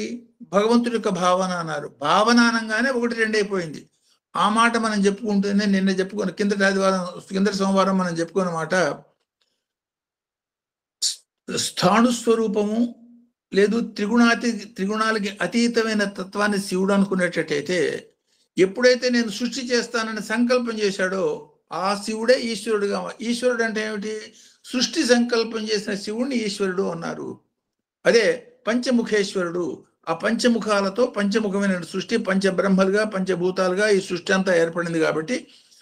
భగవంతుడి యొక్క భావన అన్నారు. భావన అనగానే 1, 2 అయిపోయింది. ఆ మాట మనం చెప్పుకుంటూనే నిన్న చెప్పుకున్న కిందటి సోమవారం మనం చెప్పుకున్న మాట స్థాణుస్వరూపము లేదు, త్రిగుణాలకి అతీతమైన తత్వాన్ని శివుడు అనుకునేటట్టయితే ఎప్పుడైతే నేను సృష్టి చేస్తానని సంకల్పం చేశాడో ఆ శివుడే ఈశ్వరుడుగా. ఈశ్వరుడు అంటే ఏమిటి? సృష్టి సంకల్పం చేసిన శివుడిని ఈశ్వరుడు అన్నారు. అదే పంచముఖేశ్వరుడు. ఆ పంచముఖాలతో పంచముఖమైన సృష్టి, పంచబ్రహ్మలుగా పంచభూతాలుగా ఈ సృష్టి అంతా ఏర్పడింది. కాబట్టి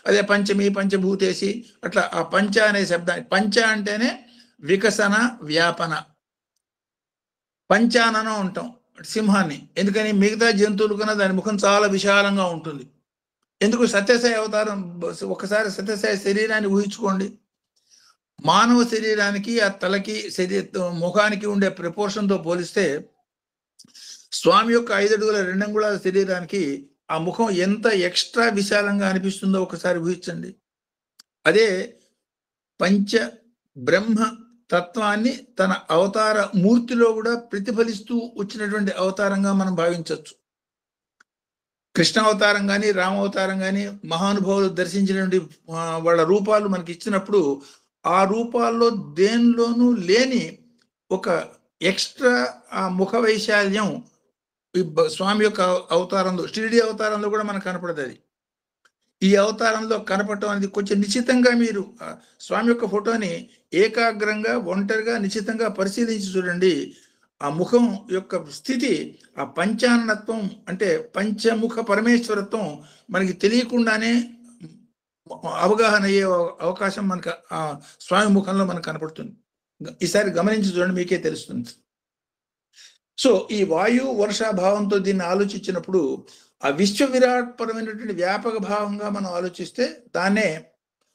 అదే పంచమి పంచభూతేసి అట్లా ఆ పంచ అనే శబ్దాన్ని, పంచ అంటేనే వికసన వ్యాపన, పంచాననం ఉంటాం సింహాన్ని. ఎందుకని? మిగతా జంతువుల కన్నా దాని ముఖం చాలా విశాలంగా ఉంటుంది. ఎందుకు సత్యసాయి అవతారం? ఒకసారి సత్యసాయి శరీరాన్ని ఊహించుకోండి. మానవ శరీరానికి ఆ తలకి ముఖానికి ఉండే ప్రపోర్షన్తో పోలిస్తే స్వామి యొక్క 5 అడుగుల 2 అంగుళాల శరీరానికి ఆ ముఖం ఎంత ఎక్స్ట్రా విశాలంగా అనిపిస్తుందో ఒకసారి ఊహించండి. అదే పంచ బ్రహ్మ తత్వాన్ని తన అవతార మూర్తిలో కూడా ప్రతిఫలిస్తూ వచ్చినటువంటి అవతారంగా మనం భావించవచ్చు. కృష్ణ అవతారం కానీ రామావతారం కానీ మహానుభావులు దర్శించినటువంటి వాళ్ళ రూపాలు మనకి ఇచ్చినప్పుడు ఆ రూపాల్లో దేనిలోనూ లేని ఒక ఎక్స్ట్రా ఆ ముఖ వైశాల్యం స్వామి యొక్క అవతారంలో, షిరిడి అవతారంలో కూడా మనకు కనపడదు. అది ఈ అవతారంలో కనపడటం అనేది కొంచెం నిశ్చితంగా మీరు స్వామి యొక్క ఫోటోని ఏకాగ్రంగా ఒంటరిగా నిశ్చితంగా పరిశీలించి చూడండి. ఆ ముఖం యొక్క స్థితి, ఆ పంచాననత్వం అంటే పంచముఖ పరమేశ్వరత్వం మనకి తెలియకుండానే అవగాహన అయ్యే అవకాశం మనకు ఆ స్వామి ముఖంలో మనకు కనపడుతుంది. ఈసారి గమనించి చూడండి, మీకే తెలుస్తుంది. సో ఈ వాయు వర్ష భావంతో దీన్ని ఆలోచించినప్పుడు ఆ విశ్వ విరాట్ పరమైనటువంటి వ్యాపక భావంగా మనం ఆలోచిస్తే దాన్నే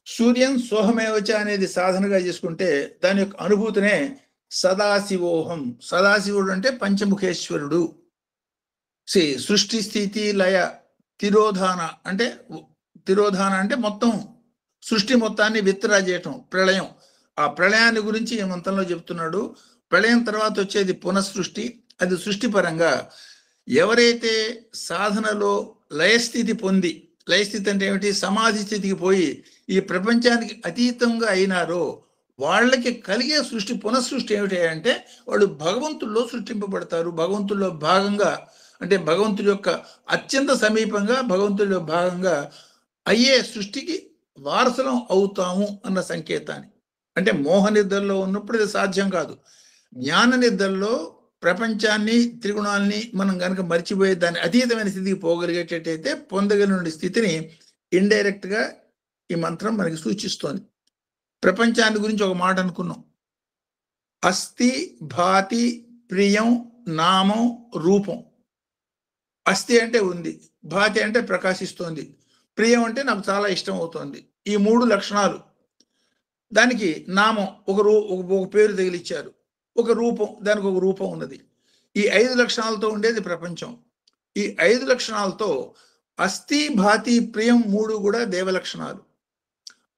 సూర్యం సోహమేవచ అనేది సాధనగా చేసుకుంటే దాని యొక్క అనుభూతినే సదాశివోహం. సదాశివుడు అంటే పంచముఖేశ్వరుడు. సృష్టి స్థితి లయ తిరోధాన అంటే మొత్తం సృష్టి మొత్తాన్ని విత్డ్రా చేయటం, ప్రళయం. ఆ ప్రళయాన్ని గురించి ఈ మంత్రంలో చెప్తున్నాడు. ప్రళయం తర్వాత వచ్చేది పునఃసృష్టి. అది సృష్టి పరంగా ఎవరైతే సాధనలో లయస్థితి పొంది, లయస్థితి అంటే ఏమిటి, సమాధి స్థితికి పోయి ఈ ప్రపంచానికి అతీతంగా అయినారో వాళ్ళకి కలిగే సృష్టి పునఃసృష్టి ఏమిటి అంటే వాళ్ళు భగవంతుల్లో సృష్టింపబడతారు. భగవంతుల్లో భాగంగా అంటే భగవంతుడి యొక్క అత్యంత సమీపంగా భగవంతుడిలో భాగంగా అయ్యే సృష్టికి వారసులం అవుతాము అన్న సంకేతాన్ని. అంటే మోహ నిద్రలో ఉన్నప్పుడు ఇది సాధ్యం కాదు. జ్ఞాన నిద్రలో ప్రపంచాన్ని త్రిగుణాలని మనం కనుక మర్చిపోయే దాన్ని అతీతమైన స్థితికి పోగలిగేటట్టయితే పొందగలిగిన స్థితిని ఇండైరెక్ట్ గా ఈ మంత్రం మనకి సూచిస్తోంది. ప్రపంచాన్ని గురించి ఒక మాట అనుకున్నాం. అస్థి భాతి ప్రియం నామం రూపం. అస్థి అంటే ఉంది, భాతి అంటే ప్రకాశిస్తోంది, ప్రియం అంటే నాకు చాలా ఇష్టం అవుతోంది. ఈ 3 లక్షణాలు. దానికి నామం ఒక పేరు తగిలిచ్చారు, ఒక రూపం, దానికి ఒక రూపం ఉన్నది. ఈ 5 లక్షణాలతో ఉండేది ప్రపంచం. ఈ 5 లక్షణాలతో అస్థి భాతి ప్రియం 3 కూడా దైవ లక్షణాలు.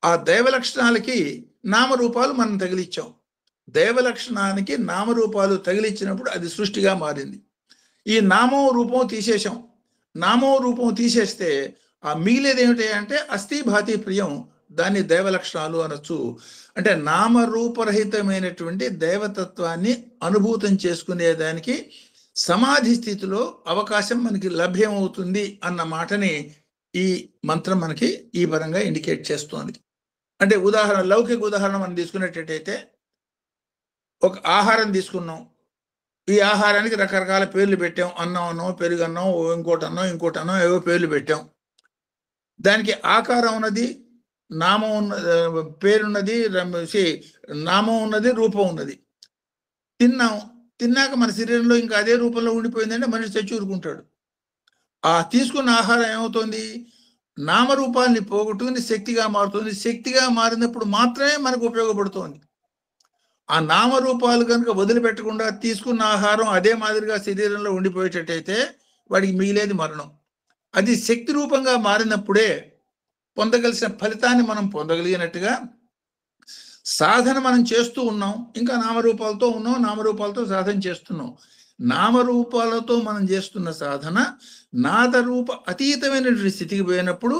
ఆ దైవ లక్షణాలకి నామరూపాలు మనం తగిలిచ్చాం. దైవ లక్షణానికి నామరూపాలు తగిలిచ్చినప్పుడు అది సృష్టిగా మారింది. ఈ నామం రూపం తీసేసాం. నామం రూపం తీసేస్తే ఆ మిగిలేది ఏమిటి అంటే అస్థి భాతి ప్రియం, దాన్ని దైవ లక్షణాలు అనొచ్చు. అంటే నామరూపరహితమైనటువంటి దైవతత్వాన్ని అనుభూతం చేసుకునేదానికి సమాధి స్థితిలో అవకాశం మనకి లభ్యమవుతుంది అన్న మాటని ఈ మంత్రం మనకి ఈ పరంగా ఇండికేట్ చేస్తోంది. అంటే లౌకిక ఉదాహరణ మనం తీసుకునేటట్టయితే ఒక ఆహారం తీసుకున్నాం. ఈ ఆహారానికి రకరకాల పేర్లు పెట్టాం. అన్నం అన్నం, పెరుగు అన్నం, ఇంకోటి అన్నం ఏవో పేర్లు పెట్టాం. దానికి ఆకారం ఉన్నది, నామం ఉన్న పేరున్నది, నామం ఉన్నది, రూపం ఉన్నది. తిన్నాక మన శరీరంలో ఇంకా అదే రూపంలో ఉండిపోయిందంటే మనిషి తెచ్చి ఊరుకుంటాడు. ఆ తీసుకున్న ఆహారం ఏమవుతుంది, నామరూపాన్ని పోగొట్టుకుని శక్తిగా మారుతుంది. శక్తిగా మారినప్పుడు మాత్రమే మనకు ఉపయోగపడుతోంది. ఆ నామరూపాలు కనుక వదిలిపెట్టకుండా తీసుకున్న ఆహారం అదే మాదిరిగా శరీరంలో ఉండిపోయేటట్టయితే వాడికి మిగిలేది మరణం. అది శక్తి రూపంగా మారినప్పుడే పొందగలిసిన ఫలితాన్ని మనం పొందగలిగినట్టుగా సాధన మనం చేస్తూ ఉన్నాం. ఇంకా నామరూపాలతో ఉన్నాం, నామరూపాలతో సాధన చేస్తున్నాం. నామరూపాలతో మనం చేస్తున్న సాధన నాదరూప అతీతమైనటువంటి స్థితికి పోయినప్పుడు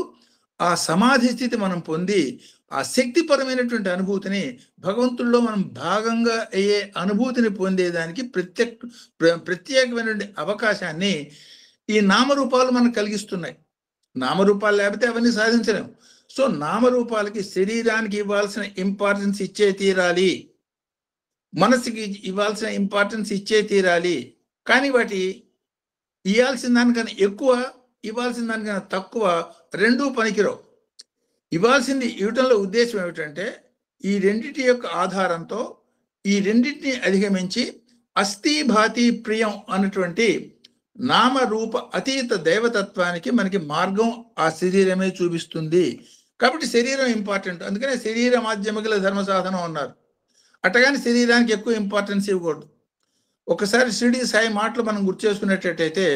ఆ సమాధి స్థితి మనం పొంది ఆ శక్తిపరమైనటువంటి అనుభూతిని, భగవంతుల్లో మనం భాగంగా అయ్యే అనుభూతిని పొందేదానికి ప్రత్యేకమైనటువంటి అవకాశాన్ని ఈ నామరూపాలు మనకు కలిగిస్తున్నాయి. నామరూపాలు లేకపోతే అవన్నీ సాధించలేము. సో నామరూపాలకి శరీరానికి ఇవ్వాల్సిన ఇంపార్టెన్స్ ఇచ్చే తీరాలి, మనసుకి ఇవ్వాల్సిన ఇంపార్టెన్స్ ఇచ్చే తీరాలి. కానీ వాటి ఇవ్వాల్సిన దానికన్నా ఎక్కువ, ఇవ్వాల్సిన దానికన్నా తక్కువ రెండూ పనికిరావు. ఇవ్వాల్సింది ఇవ్వటంలో ఉద్దేశం ఏమిటంటే ఈ రెండింటి యొక్క ఆధారంతో ఈ రెండింటిని అధిగమించి అస్థి భాతి ప్రియం అన్నటువంటి నామరూప అతీత దైవతత్వానికి మనకి మార్గం ఆ శరీరమే చూపిస్తుంది. కాబట్టి శరీరం ఇంపార్టెంట్. అందుకనే శరీర మాధ్యమికల ధర్మ సాధనం అన్నారు. అట్టగాని శరీరానికి ఎక్కువ ఇంపార్టెన్స్ ఇవ్వకూడదు. ఒకసారి షిరిడి సాయి మాటలు మనం గుర్తు చేసుకునేటట్టయితే,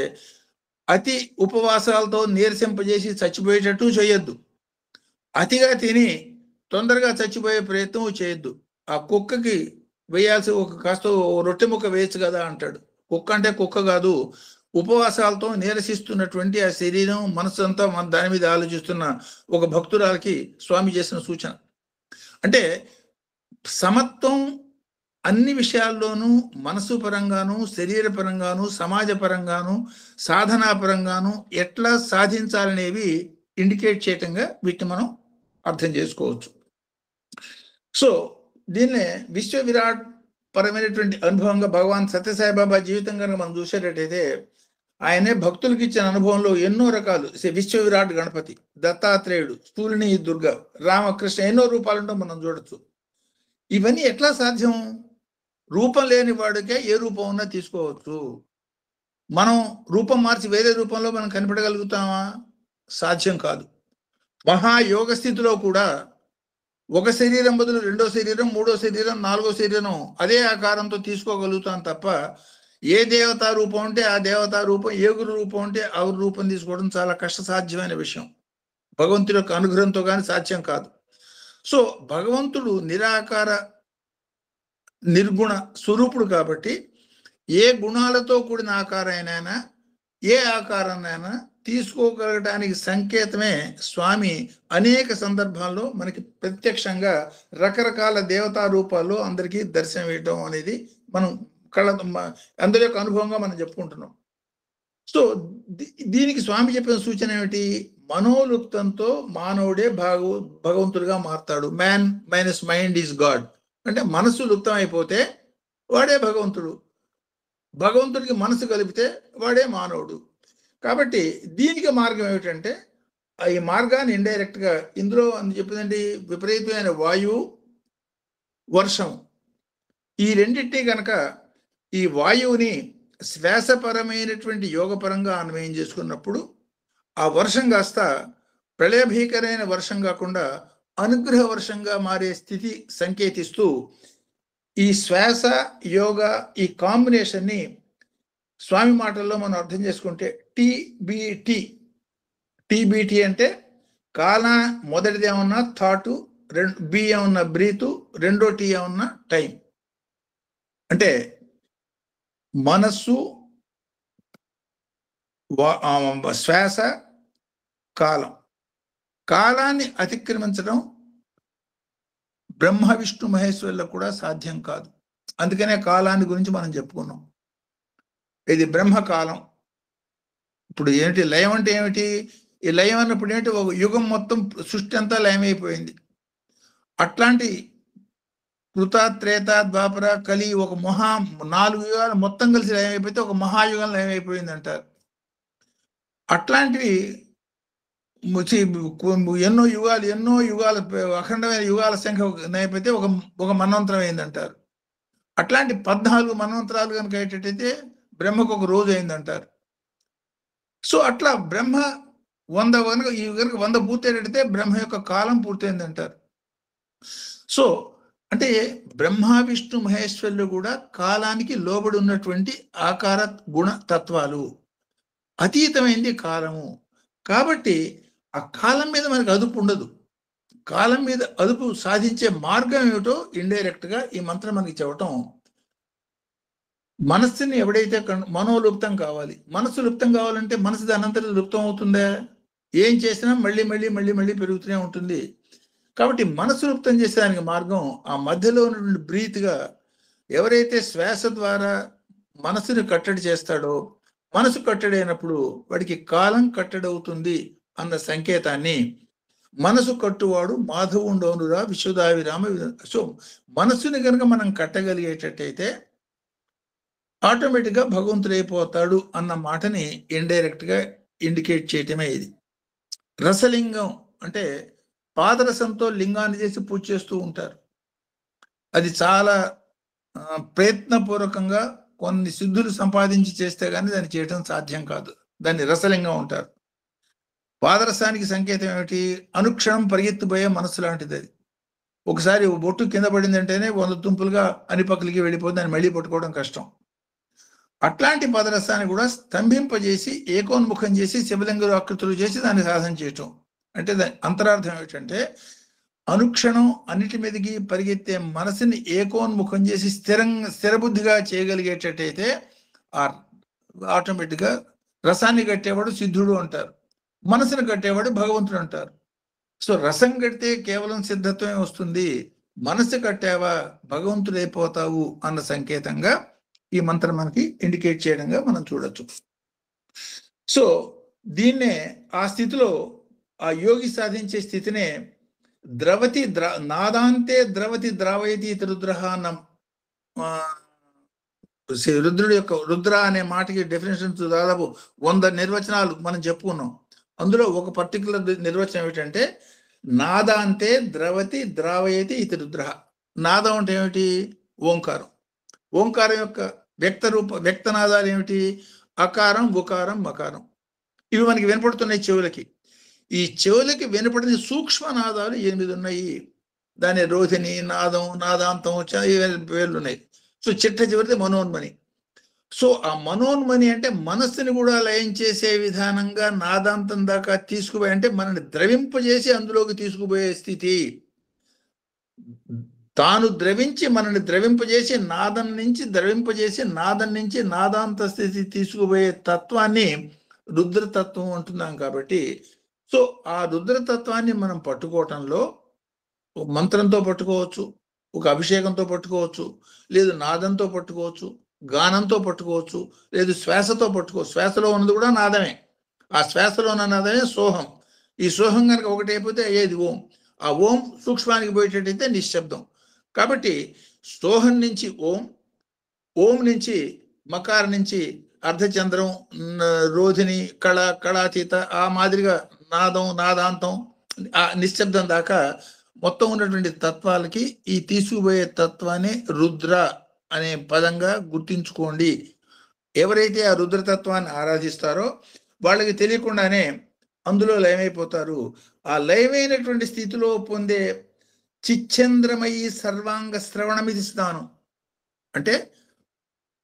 అతి ఉపవాసాలతో నీరసింపజేసి చచ్చిపోయేటట్టు చేయొద్దు. అతిగా తిని తొందరగా చచ్చిపోయే ప్రయత్నం చేయొద్దు. ఆ కుక్కకి వేయాల్సి ఒక కాస్త రొట్టె ముక్క వేయచ్చు కదా అంటాడు. కుక్క అంటే కుక్క కాదు, ఉపవాసాలతో నీరసిస్తున్నటువంటి ఆ శరీరం మనసు అంతా మన దాని మీద ఆలోచిస్తున్న ఒక భక్తురాలకి స్వామి చేసిన సూచన. అంటే సమత్వం అన్ని విషయాల్లోనూ మనసు పరంగాను, శరీర పరంగాను, సమాజ పరంగాను, సాధనా పరంగాను ఎట్లా సాధించాలనేవి ఇండికేట్ చేయటంగా వీటిని మనం అర్థం చేసుకోవచ్చు. సో దీన్నే విశ్వ విరాట్ పరమైనటువంటి అనుభవంగా భగవాన్ సత్యసాయిబాబా జీవితం కనుక మనం చూసేటట్టయితే, ఆయనే భక్తులకు ఇచ్చిన అనుభవంలో ఎన్నో రకాలు, విశ్వ విరాట్ గణపతి, దత్తాత్రేయుడు, స్థూలిని దుర్గ, రామకృష్ణ, ఎన్నో రూపాలుంటో మనం చూడొచ్చు. ఇవన్నీ ఎట్లా సాధ్యం? రూపం లేని వాడికే ఏ రూపం ఉన్నా తీసుకోవచ్చు. మనం రూపం మార్చి వేరే రూపంలో మనం కనిపెట్టగలుగుతామా? సాధ్యం కాదు. మహాయోగ స్థితిలో కూడా ఒక శరీరం బదులు రెండో శరీరం, మూడో శరీరం, నాలుగో శరీరం అదే ఆకారంతో తీసుకోగలుగుతాం తప్ప, ఏ దేవతా రూపం ఉంటే ఆ దేవతా రూపం, ఏ గురు రూపం ఉంటే ఆ గురు రూపం తీసుకోవడం చాలా కష్టసాధ్యమైన విషయం. భగవంతుడి యొక్క అనుగ్రహంతో కానీ సాధ్యం కాదు. సో భగవంతుడు నిరాకార నిర్గుణ స్వరూపుడు కాబట్టి ఏ గుణాలతో కూడిన ఆకారాన్నైనా, ఏ ఆకారాన్నైనా తీసుకోగలగడానికి సంకేతమే స్వామి అనేక సందర్భాల్లో మనకి ప్రత్యక్షంగా రకరకాల దేవతా రూపాల్లో అందరికీ దర్శనం ఇవ్వడం అనేది మనం అందరి యొక్క అనుభవంగా మనం చెప్పుకుంటున్నాం. సో దీనికి స్వామి చెప్పిన సూచన ఏమిటి? మనోలుప్తంతో మానవుడే భగవంతుడిగా మారతాడు. Man minus mind is god. అంటే మనసు లుప్తం అయిపోతే వాడే భగవంతుడు, భగవంతుడికి మనసు కలిపితే వాడే మానవుడు. కాబట్టి దీనికి మార్గం ఏమిటంటే, ఈ మార్గాన్ని ఇండైరెక్ట్గా ఇందులో అని చెప్పిందండి, విపరీతమైన వాయువు, వర్షం, ఈ రెండింటినీ కనుక ఈ వాయువుని శ్వాసపరమైనటువంటి యోగపరంగా అన్వయం చేసుకున్నప్పుడు ఆ వర్షం కాస్త ప్రళయభీకరైన వర్షం కాకుండా అనుగ్రహ వర్షంగా మారే స్థితి సంకేతిస్తూ, ఈ శ్వాస యోగ ఈ కాంబినేషన్ని స్వామి మాటల్లో మనం అర్థం చేసుకుంటే టీబీటీ అంటే కాల, మొదటిది ఏమన్నా థాటు, బి ఏమన్నా బ్రీతు, రెండో టీ ఏమన్నా టైం. అంటే మనస్సు, శ్వాస, కాలం. కాలాన్ని అతిక్రమించడం బ్రహ్మ విష్ణు మహేశ్వరులకు కూడా సాధ్యం కాదు. అందుకనే కాలాన్ని గురించి మనం చెప్పుకున్నాం. ఇది బ్రహ్మకాలం. ఇప్పుడు ఏమిటి లయం అంటే ఏమిటి? ఈ లయం అన్నప్పుడు ఏంటి? ఒక యుగం మొత్తం సృష్టి అంతా లయమైపోయింది. అట్లాంటి కృత, త్రేత, ద్వాపర, కలి, ఒక 4 యుగాలు మొత్తం కలిసి లయమైపోతే ఒక మహాయుగం లయమైపోయింది అంటారు. అట్లాంటివి ఎన్నో యుగాలు అఖండమైన యుగాల సంఖ్య అయిపోతే ఒక మన్వంతరం అయిందంటారు. అట్లాంటి 14 మన్వంతరాలు కనుక అయ్యేటట్టయితే బ్రహ్మకు ఒక రోజు అయిందంటారు. సో అట్లా బ్రహ్మ 100 కనుక 100 పూర్తయ్యేటట్టయితే బ్రహ్మ యొక్క కాలం పూర్తయిందంటారు. సో అంటే బ్రహ్మ విష్ణు మహేశ్వరులు కూడా కాలానికి లోబడి ఉన్నటువంటి ఆకార గుణ తత్వాలు. అతీతమైంది కాలము. కాబట్టి ఆ కాలం మీద మనకు అదుపు ఉండదు. కాలం మీద అదుపు సాధించే మార్గం ఏమిటో ఇండైరెక్ట్గా ఈ మంత్రం మనకి చెప్పటం. మనస్సుని ఎవడైతే మనోలుప్తం కావాలి. మనసు లుప్తం కావాలంటే మనసు దానంతరం లుప్తం అవుతుందా? ఏం చేసినా మళ్ళీ మళ్ళీ మళ్ళీ మళ్ళీ పెరుగుతూనే ఉంటుంది. కాబట్టి మనసు లుప్తం చేసేదానికి మార్గం ఆ మధ్యలో ఉన్నటువంటి బ్రీత్గా ఎవరైతే శ్వాస ద్వారా మనసుని కట్టడి చేస్తాడో, మనసు కట్టడైనప్పుడు వాడికి కాలం కట్టడవుతుంది అన్న సంకేతాన్ని, మనసు కట్టువాడు మాధవుండవునురా విశ్వదావిరామ. సో మనసుని కనుక మనం కట్టగలిగేటట్టయితే ఆటోమేటిక్గా భగవంతుడైపోతాడు అన్న మాటని ఇండైరెక్ట్గా ఇండికేట్ చేయటమే ఇది. రసలింగం అంటే పాదరసంతో లింగాన్ని చేసి పూజ చేస్తూ ఉంటారు. అది చాలా ప్రయత్నపూర్వకంగా కొన్ని సిద్ధులు సంపాదించి చేస్తే కానీ దాన్ని చేయడం సాధ్యం కాదు. దాన్ని రసలింగం ఉంటారు. పాదరసానికి సంకేతం ఏమిటి? అనుక్షణం పరిగెత్తిపోయే మనసు లాంటిది అది. ఒకసారి బొట్టు కింద పడిందంటేనే 100 తుంపులుగా అన్ని పక్కలకి వెళ్ళిపోతుంది, దాన్ని మళ్ళీ పట్టుకోవడం కష్టం. అట్లాంటి పాదరసాన్ని కూడా స్తంభింపజేసి ఏకోన్ముఖం చేసి శివలింగుల ఆకృతులు చేసి దాన్ని సాధన చేయటం. అంటే దాని అంతరార్థం ఏమిటంటే అనుక్షణం అన్నిటి మీదకి పరిగెత్తే మనసుని ఏకోన్ముఖం చేసి స్థిరబుద్ధిగా చేయగలిగేటట్టయితే ఆటోమేటిక్గా రసాన్ని కట్టేవాడు సిద్ధుడు అంటారు, మనసును కట్టేవాడు భగవంతుడు అంటారు. సో రసం కడితే కేవలం సిద్ధత్వమే వస్తుంది, మనసు కట్టావా భగవంతుడు అయిపోతావు అన్న సంకేతంగా ఈ మంత్రం మనకి ఇండికేట్ చేయడంగా మనం చూడొచ్చు. సో దీన్నే ఆ స్థితిలో ఆ యోగి సాధించే స్థితినే నాదాంతే ద్రవతి ద్రావయతి రుద్ర అన్న రుద్రుడి యొక్క రుద్ర అనే మాటకి డెఫినేషన్స్ దాదాపు 100 నిర్వచనాలు మనం చెప్పుకున్నాం. అందులో ఒక పర్టికులర్ నిర్వచనం ఏమిటంటే నాదాంతే ద్రవతి ద్రావయతి ఇతి రుద్ర. నాదం అంటే ఏమిటి? ఓంకారం. ఓంకారం యొక్క వ్యక్తనాదాలు ఏమిటి? అకారం, ఉకారం, మకారం. ఇవి మనకి వినపడుతున్నాయి చెవులకి. ఈ చెవులకి వినపడిన సూక్ష్మ నాదాలు 8 ఉన్నాయి. దాని రోధిని, నాదం, నాదాంతం పేర్లు ఉన్నాయి. సో చిట్ట చివరిది మనోన్మని. సో ఆ మనోన్మని అంటే మనస్సుని కూడా లయం చేసే విధానంగా నాదాంతం దాకా తీసుకుపోయి, అంటే మనల్ని ద్రవింపజేసి అందులోకి తీసుకుపోయే స్థితి. తాను ద్రవించి మనల్ని ద్రవింపజేసి నాదం నుంచి ద్రవింపజేసి నాదం నుంచి నాదాంత స్థితి తీసుకుపోయే తత్వాన్ని రుద్రతత్వం అంటున్నాం. కాబట్టి సో ఆ రుద్రతత్వాన్ని మనం పట్టుకోవటంలో ఒక మంత్రంతో పట్టుకోవచ్చు, ఒక అభిషేకంతో పట్టుకోవచ్చు, లేదు నాదంతో పట్టుకోవచ్చు, గానంతో పట్టుకోవచ్చు, లేదు శ్వాసతో పట్టుకోవచ్చు. శ్వాసలో ఉన్నది కూడా నాదమే. ఆ శ్వాసలో ఉన్న నాదమే సోహం. ఈ సోహం కనుక ఒకటైపోతే అయ్యేది ఓం. ఆ ఓం సూక్ష్మానికి పోయేటట్టయితే నిశ్శబ్దం. కాబట్టి సోహం నుంచి ఓం, ఓం నుంచి మకార నుంచి అర్ధచంద్రం, రోధిని, కళాతీత, ఆ మాదిరిగా నాదం, నాదాంతం, ఆ నిశ్శబ్దం దాకా మొత్తం ఉన్నటువంటి తత్వాలకి ఈ తీసుకుపోయే తత్వాన్ని రుద్ర అనే పదంగా గుర్తించుకోండి. ఎవరైతే ఆ రుద్రతత్వాన్ని ఆరాధిస్తారో వాళ్ళకి తెలియకుండానే అందులో లయమైపోతారు. ఆ లయమైనటువంటి స్థితిలో పొందే చిచ్ఛంద్రమయి సర్వాంగ శ్రవణమిది స్థానం. అంటే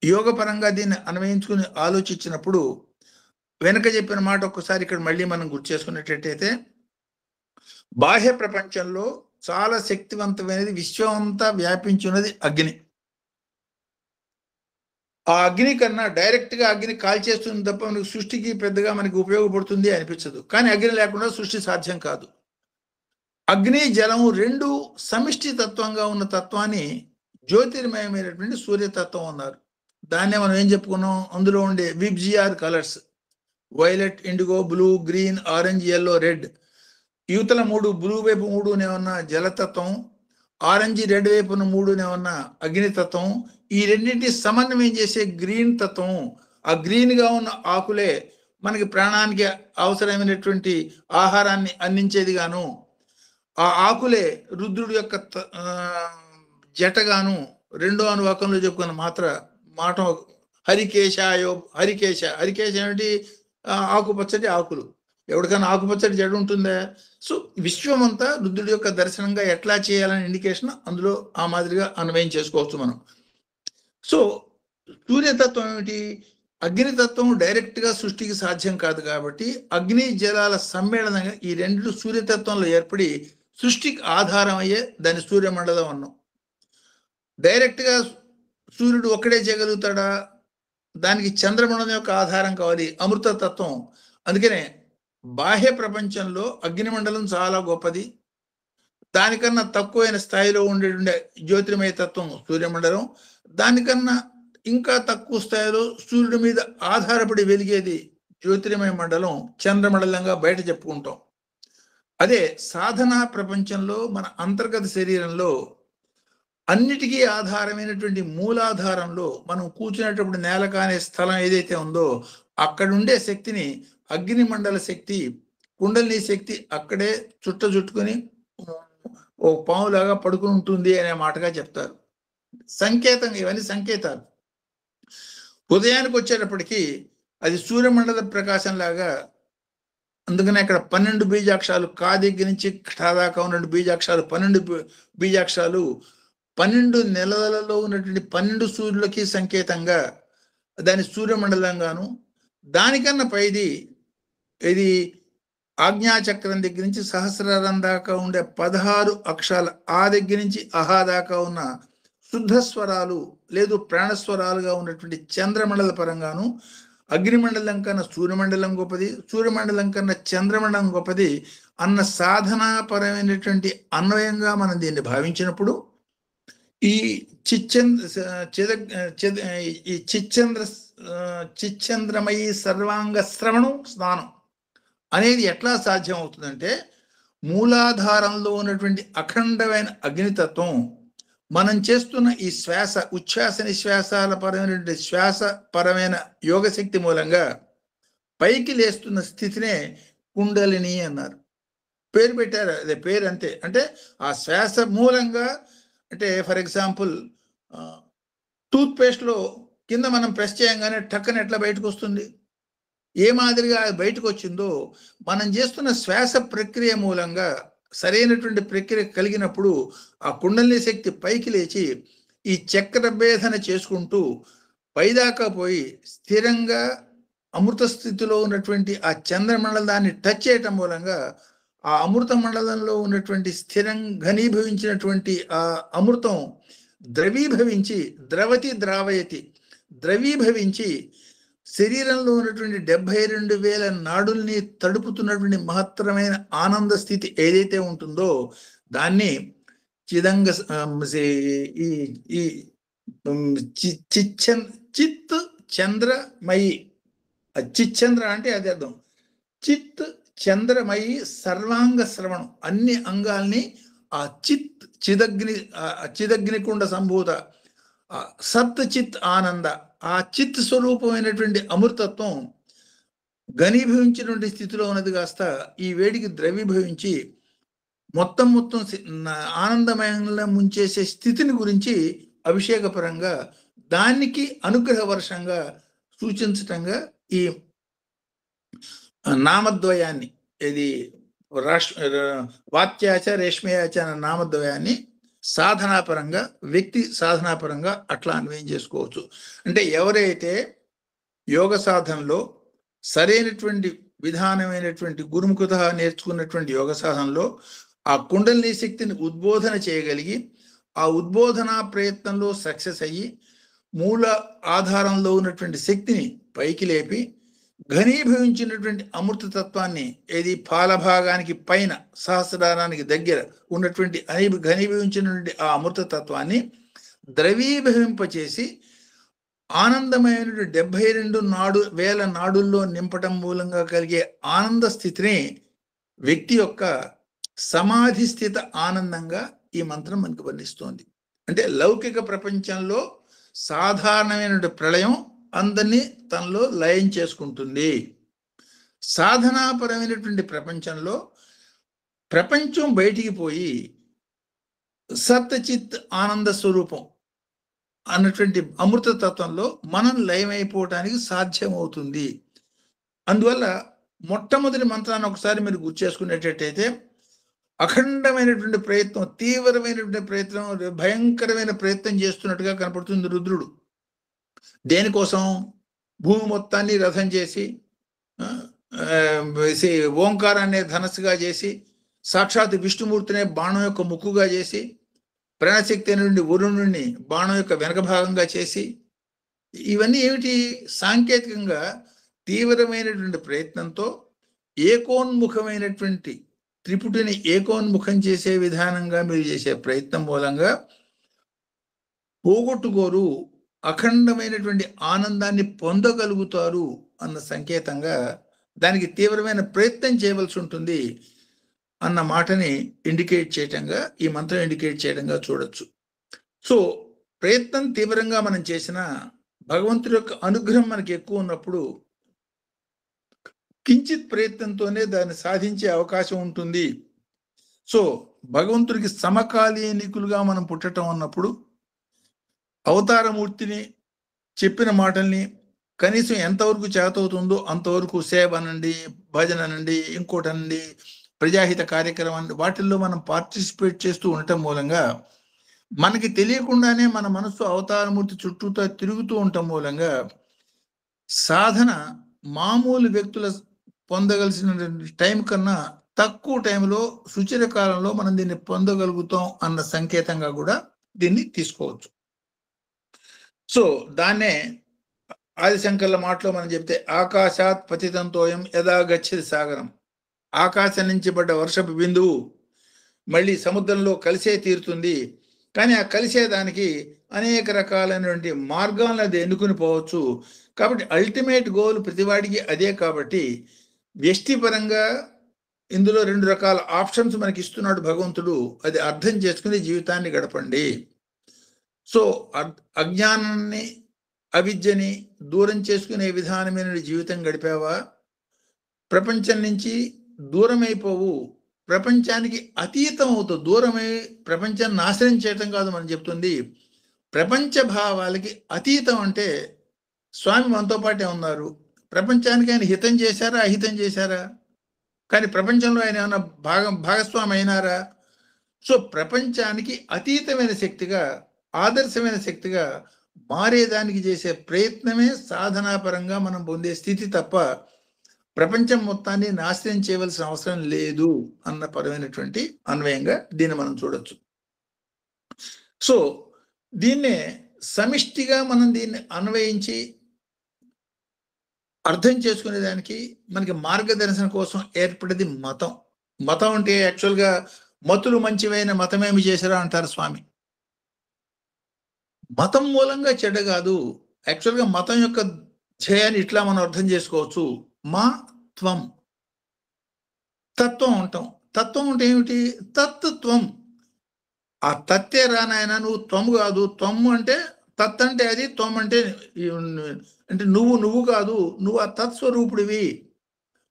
యోగపరంగా దీన్ని అన్వయించుకుని ఆలోచించినప్పుడు వెనక చెప్పిన మాట ఒక్కసారి ఇక్కడ మళ్ళీ మనం గుర్తు చేసుకున్నట్టయితే, బాహ్య ప్రపంచంలో చాలా శక్తివంతమైనది, విశ్వం అంతా వ్యాపించున్నది అగ్ని. ఆ అగ్ని కన్నా డైరెక్ట్గా అగ్ని కాల్చేస్తుంది తప్ప మనకు సృష్టికి పెద్దగా మనకి ఉపయోగపడుతుంది అనిపించదు. కానీ అగ్ని లేకుండా సృష్టి సాధ్యం కాదు. అగ్ని జలము 2 సమిష్టి తత్వంగా ఉన్న తత్వాన్ని జ్యోతిర్మయమైనటువంటి సూర్యతత్వం అన్నారు. దాన్నే మనం ఏం చెప్పుకున్నాం? అందులో ఉండే VIBGYOR colours, violet, IndiGo, blue, green, orange, yellow, red. యువతల 3 బ్లూ వైపు 3 ఉన్న జలతత్వం, ఆరెంజ్ రెడ్ వైపున 3 ఉన్న అగ్నితత్వం, ఈ రెండింటి సమన్వయం చేసే గ్రీన్ తత్వం. ఆ గ్రీన్గా ఉన్న ఆకులే మనకి ప్రాణానికి అవసరమైనటువంటి ఆహారాన్ని అందించేది గాను, ఆ ఆకులే రుద్రుడి యొక్క జటగాను. 2వ అనువాకంలో చెప్పుకున్న మాట హరికేశ ఏమిటి? ఆకుపచ్చటి ఆకులు. ఎవరికైనా ఆకుపచ్చటి జడ ఉంటుందా? సో విశ్వమంతా రుద్రుడి యొక్క దర్శనంగా ఎట్లా చేయాలనే ఇండికేషన్ అందులో ఆ మాదిరిగా అన్వయం చేసుకోవచ్చు మనం. సో సూర్యతత్వం ఏమిటి? అగ్నితత్వం డైరెక్ట్గా సృష్టికి సాధ్యం కాదు. కాబట్టి అగ్ని జలాల సమ్మేళనంగా ఈ 2 సూర్యతత్వంలో ఏర్పడి సృష్టికి ఆధారం అయ్యే దాన్ని సూర్యమండలం అన్నాం. డైరెక్ట్గా సూర్యుడు ఒక్కడే చేయగలుగుతాడా? దానికి చంద్రమండలం యొక్క ఆధారం కావాలి, అమృతతత్వం. అందుకనే బాహ్య ప్రపంచంలో అగ్నిమండలం చాలా గొప్పది. దానికన్నా తక్కువైన స్థాయిలో ఉండే జ్యోతిర్మయ తత్వం సూర్యమండలం. దానికన్నా ఇంకా తక్కువ స్థాయిలో సూర్యుడి మీద ఆధారపడి వెలిగేది జ్యోతిర్మయ మండలం, చంద్రమండలంగా బయట చెప్పుకుంటాం. అదే సాధనా ప్రపంచంలో మన అంతర్గత శరీరంలో అన్నిటికీ ఆధారమైనటువంటి మూలాధారంలో మనం కూర్చునేటప్పుడు నేల కానే స్థలం ఏదైతే ఉందో అక్కడుండే శక్తిని అగ్నిమండల శక్తి, కుండలిని శక్తి అక్కడే చుట్టుకుని ఓ పాములాగా పడుకుని ఉంటుంది అనే మాటగా చెప్తారు. సంకేతం, ఇవన్నీ సంకేతాలు. ఉదయానికి వచ్చేటప్పటికి అది సూర్యమండల ప్రకాశం లాగా, అందుకనే అక్కడ 12 బీజాక్షరాలు, కా దగ్గర నుంచి ఠా దాకా ఉన్న బీజాక్షరాలు 12 బీజాక్షరాలు 12 నెలలలో ఉన్నటువంటి 12 సూర్యులకి సంకేతంగా దాని సూర్యమండలంగాను, దానికన్నా పైది ఇది ఆజ్ఞాచక్రం దగ్గర నుంచి సహస్రారం దాకా ఉండే 16 అక్షరాలు, ఆ దగ్గర నుంచి అహా దాకా ఉన్న శుద్ధ స్వరాలు లేదు ప్రాణస్వరాలుగా ఉన్నటువంటి చంద్రమండల పరంగాను, అగ్నిమండలం కన్నా సూర్యమండలం గొప్పది, సూర్యమండలం కన్నా చంద్రమండలం గొప్పది అన్న సాధనాపరమైనటువంటి అన్వయంగా మనం దీన్ని భావించినప్పుడు ఈ చిచ్చంద్రమయి సర్వాంగ శ్రవణం స్నానం అనేది ఎట్లా సాధ్యం అవుతుందంటే, మూలాధారంలో ఉన్నటువంటి అఖండమైన అగ్నితత్వం మనం చేస్తున్న ఈ శ్వాస, ఉచ్ఛ్వాస నిశ్వాసాల పరమైనటువంటి శ్వాస పరమైన యోగశక్తి మూలంగా పైకి లేస్తున్న స్థితినే కుండలిని అన్నారు. పేరు పెట్టారు, అదే పేరు అంతే. అంటే ఆ శ్వాస మూలంగా, అంటే ఫర్ ఎగ్జాంపుల్ టూత్ పేస్ట్లో కింద మనం ప్రెస్ చేయంగానే టక్కన ఎట్లా బయటకు వస్తుంది, ఏ మాదిరిగా బయటకు వచ్చిందో మనం చేస్తున్న శ్వాస ప్రక్రియ మూలంగా సరైనటువంటి ప్రక్రియ కలిగినప్పుడు ఆ కుండలిని శక్తి పైకి లేచి ఈ చక్ర భేదన చేసుకుంటూ పైదాకా పోయి స్థిరంగా అమృత స్థితిలో ఉన్నటువంటి ఆ చంద్రమండలాన్ని టచ్ చేయటం మూలంగా ఆ అమృత మండలంలో ఉన్నటువంటి స్థిరం ఘనీభవించినటువంటి ఆ అమృతం ద్రవీభవించి, ద్రవతి ద్రావయతి, ద్రవీభవించి శరీరంలో ఉన్నటువంటి 72,000 నాడుల్ని తడుపుతున్నటువంటి మహత్తరమైన ఆనంద స్థితి ఏదైతే ఉంటుందో దాన్ని చిదంగ చిత్ చంద్రమయి. చిచ్చంద్ర అంటే అది అర్థం. చిత్ చంద్రమయి సర్వాంగ శ్రవణం, అన్ని అంగాల్ని ఆ చిదగ్నికుండ సంభూత సత్ చిత్ ఆనంద, ఆ చిత్ స్వరూపమైనటువంటి అమృతత్వం ఘనీభవించినటువంటి స్థితిలో ఉన్నది కాస్త ఈ వేడికి ద్రవీభవించి మొత్తం ఆనందమయంగా ముంచేసే స్థితిని గురించి అభిషేకపరంగా దానికి అనుగ్రహ వర్షంగా సూచించటంగా ఈ నామద్వయాన్ని, ఇది వాత్యాచ రేష్మయాచ అనే నామద్వయాన్ని సాధనాపరంగా, వ్యక్తి సాధనాపరంగా అట్లా అన్వయం చేసుకోవచ్చు. అంటే ఎవరైతే యోగ సాధనలో సరైనటువంటి విధానమైనటువంటి గురుముఖత నేర్చుకున్నటువంటి యోగ సాధనలో ఆ కుండలిని శక్తిని ఉద్బోధన చేయగలిగి ఆ ఉద్బోధన ప్రయత్నంలో సక్సెస్ అయ్యి మూల ఆధారంలో ఉన్నటువంటి శక్తిని పైకి లేపి ఘనీభవించినటువంటి అమృతతత్వాన్ని, ఏది పాలభాగానికి పైన సహస్రారానికి దగ్గర ఉన్నటువంటి ఘనీభవించినటువంటి ఆ అమృతతత్వాన్ని ద్రవీభవింపచేసి ఆనందమైనటువంటి 72,000 నాడుల్లో నింపటం మూలంగా కలిగే ఆనంద స్థితిని వ్యక్తి యొక్క సమాధి స్థిత ఆనందంగా ఈ మంత్రం మనకు వర్ణిస్తోంది. అంటే లౌకిక ప్రపంచంలో సాధారణమైనటువంటి ప్రళయం అందరినీ తనలో లయం చేసుకుంటుంది. సాధనాపరమైనటువంటి ప్రపంచంలో ప్రపంచం బయటికి పోయి సత్చిత్ ఆనంద స్వరూపం అన్నటువంటి అమృతతత్వంలో మనం లయమైపోవటానికి సాధ్యమవుతుంది. అందువల్ల మొట్టమొదటి మంత్రాన్ని ఒకసారి మీరు గుర్తు చేసుకునేటట్టయితే అఖండమైనటువంటి ప్రయత్నం, తీవ్రమైనటువంటి ప్రయత్నం, భయంకరమైన ప్రయత్నం చేస్తున్నట్టుగా కనపడుతుంది రుద్రుడు. దేనికోసం? భూమి మొత్తాన్ని రథం చేసి ఓంకారాన్ని ధనస్సుగా చేసి సాక్షాత్ విష్ణుమూర్తినే బాణం యొక్క ముక్కుగా చేసి ప్రాణశక్తి నుండి వరుణుడిని బాణం యొక్క వెనక భాగంగా చేసి, ఇవన్నీ ఏమిటి? సాంకేతికంగా తీవ్రమైనటువంటి ప్రయత్నంతో ఏకోన్ముఖమైనటువంటి త్రిపుటిని ఏకోన్ముఖం చేసే విధానంగా మీరు చేసే ప్రయత్నం మూలంగా పోగొట్టుకోరు, అఖండమైనటువంటి ఆనందాన్ని పొందగలుగుతారు అన్న సంకేతంగా దానికి తీవ్రమైన ప్రయత్నం చేయవలసి ఉంటుంది అన్న మాటని ఇండికేట్ చేయటంగా ఈ మంత్రం ఇండికేట్ చేయడంగా చూడొచ్చు. సో ప్రయత్నం తీవ్రంగా మనం చేసిన భగవంతుడి యొక్క అనుగ్రహం మనకి ఎక్కువ ఉన్నప్పుడు కించిత్ ప్రయత్నంతోనే దాన్ని సాధించే అవకాశం ఉంటుంది. సో భగవంతుడికి సమకాలీనికులుగా మనం పుట్టడం అన్నప్పుడు అవతారమూర్తిని చెప్పిన మాటల్ని కనీసం ఎంతవరకు చేతవుతుందో అంతవరకు సేవ అనండి, భజన అనండి, ఇంకోటి అనండి, ప్రజాహిత కార్యక్రమం వాటిల్లో మనం పార్టిసిపేట్ చేస్తూ ఉండటం మూలంగా మనకి తెలియకుండానే మన మనస్సు అవతారమూర్తి చుట్టూతో తిరుగుతూ ఉండటం మూలంగా సాధన మామూలు వ్యక్తుల పొందగలిసిన టైం కన్నా తక్కువ టైంలో సుచిర కాలంలో మనం దీన్ని పొందగలుగుతాం అన్న సంకేతంగా కూడా దీన్ని తీసుకోవచ్చు. సో దాన్నే ఆదిశంకర్ల మాటలో మనం చెప్తే ఆకాశాత్ పతితంతోయం యదా గచ్చతి సాగరం, ఆకాశం నుంచి పడ్డ వర్షపు బిందువు మళ్ళీ సముద్రంలో కలిసే తీరుతుంది. కానీ ఆ కలిసేదానికి అనేక రకాలైనటువంటి మార్గాలను అది ఎన్నుకుని పోవచ్చు. కాబట్టి అల్టిమేట్ గోల్ ప్రతివాడికి అదే. కాబట్టి వ్యక్తిపరంగా ఇందులో 2 రకాల ఆప్షన్స్ మనకి ఇస్తున్నాడు భగవంతుడు. అది అర్థం చేసుకుని జీవితాన్ని గడపండి. సో అజ్ఞానాన్ని, అవిద్యని దూరం చేసుకునే విధానమైన జీవితం గడిపావా, ప్రపంచం నుంచి దూరమైపోవు, ప్రపంచానికి అతీతం అవుతావు. దూరమై ప్రపంచాన్ని నాశనం చేయటం కాదు మనం చెప్తుంది, ప్రపంచ భావాలకి అతీతం. అంటే స్వామి మనతో పాటే ఉన్నారు. ప్రపంచానికి ఆయన హితం చేశారా, అహితం చేశారా? కానీ ప్రపంచంలో ఆయన ఏమన్నా భాగస్వామి అయినారా? సో ప్రపంచానికి అతీతమైన శక్తిగా, ఆదర్శమైన శక్తిగా మారేదానికి చేసే ప్రయత్నమే సాధనాపరంగా మనం పొందే స్థితి తప్ప ప్రపంచం మొత్తాన్ని నాశనం చేయవలసిన అవసరం లేదు అన్న పరమైనటువంటి అన్వయంగా దీన్ని మనం చూడొచ్చు. సో దీన్నే సమిష్టిగా మనం దీన్ని అన్వయించి అర్థం చేసుకునేదానికి మనకి మార్గదర్శనం కోసం ఏర్పడేది మతం. మతం అంటే యాక్చువల్గా మతులు మంచివైన మతమేమి చేశారా అంటారు స్వామి. మతం మూలంగా చెడ్డ కాదు. యాక్చువల్గా మతం యొక్క ధ్యేయాన్ని ఇట్లా మనం అర్థం చేసుకోవచ్చు. మా త్వం, తత్వం అంటాం. తత్వం అంటే ఏమిటి? తత్వం. ఆ తత్తే రానాయన, నువ్వు త్వము కాదు. త్వము అంటే తత్ అంటే అది, త్వం అంటే అంటే నువ్వు కాదు, నువ్వు ఆ తత్స్వరూపుడివి.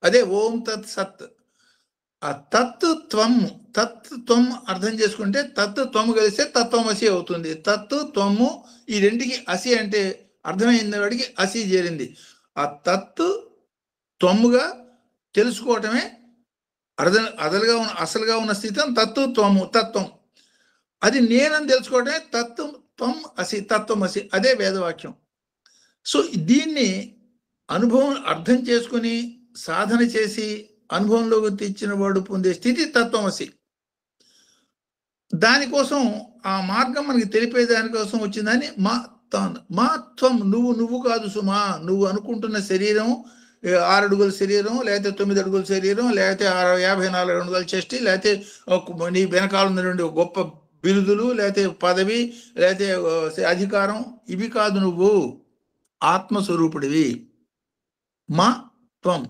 అదే ఓం తత్ సత్. ఆ తత్వం, తత్వం అర్థం చేసుకుంటే తత్వము కలిస్తే తత్వమసి అవుతుంది. తత్వము ఈ రెండుకి అసి అంటే అర్థమైంది వాడికి అసి చేరింది. ఆ తత్వముగా తెలుసుకోవటమే అసలుగా ఉన్న స్థితి తత్వం. అది నేనని తెలుసుకోవటమే తత్వం అసి, తత్వమసి. అదే వేదవాక్యం. సో దీన్ని అనుభవం అర్థం చేసుకుని సాధన చేసి అనుభవంలోకి తెచ్చిన వాడు పొందే స్థితి తత్వమసి. దానికోసం ఆ మార్గం మనకి తెలిపే దానికోసం వచ్చిందని మాత్వం. నువ్వు కాదు సుమా. నువ్వు అనుకుంటున్న శరీరం 6 అడుగుల శరీరం, లేకపోతే 9 అడుగుల శరీరం, లేకపోతే 54 అడుగుల చెస్ట్, లేకపోతే నీ వెనకాల ఉన్నటువంటి గొప్ప బిరుదులు, లేకపోతే పదవి, లేకపోతే అధికారం, ఇవి కాదు. నువ్వు ఆత్మస్వరూపుడివి. మా త్వం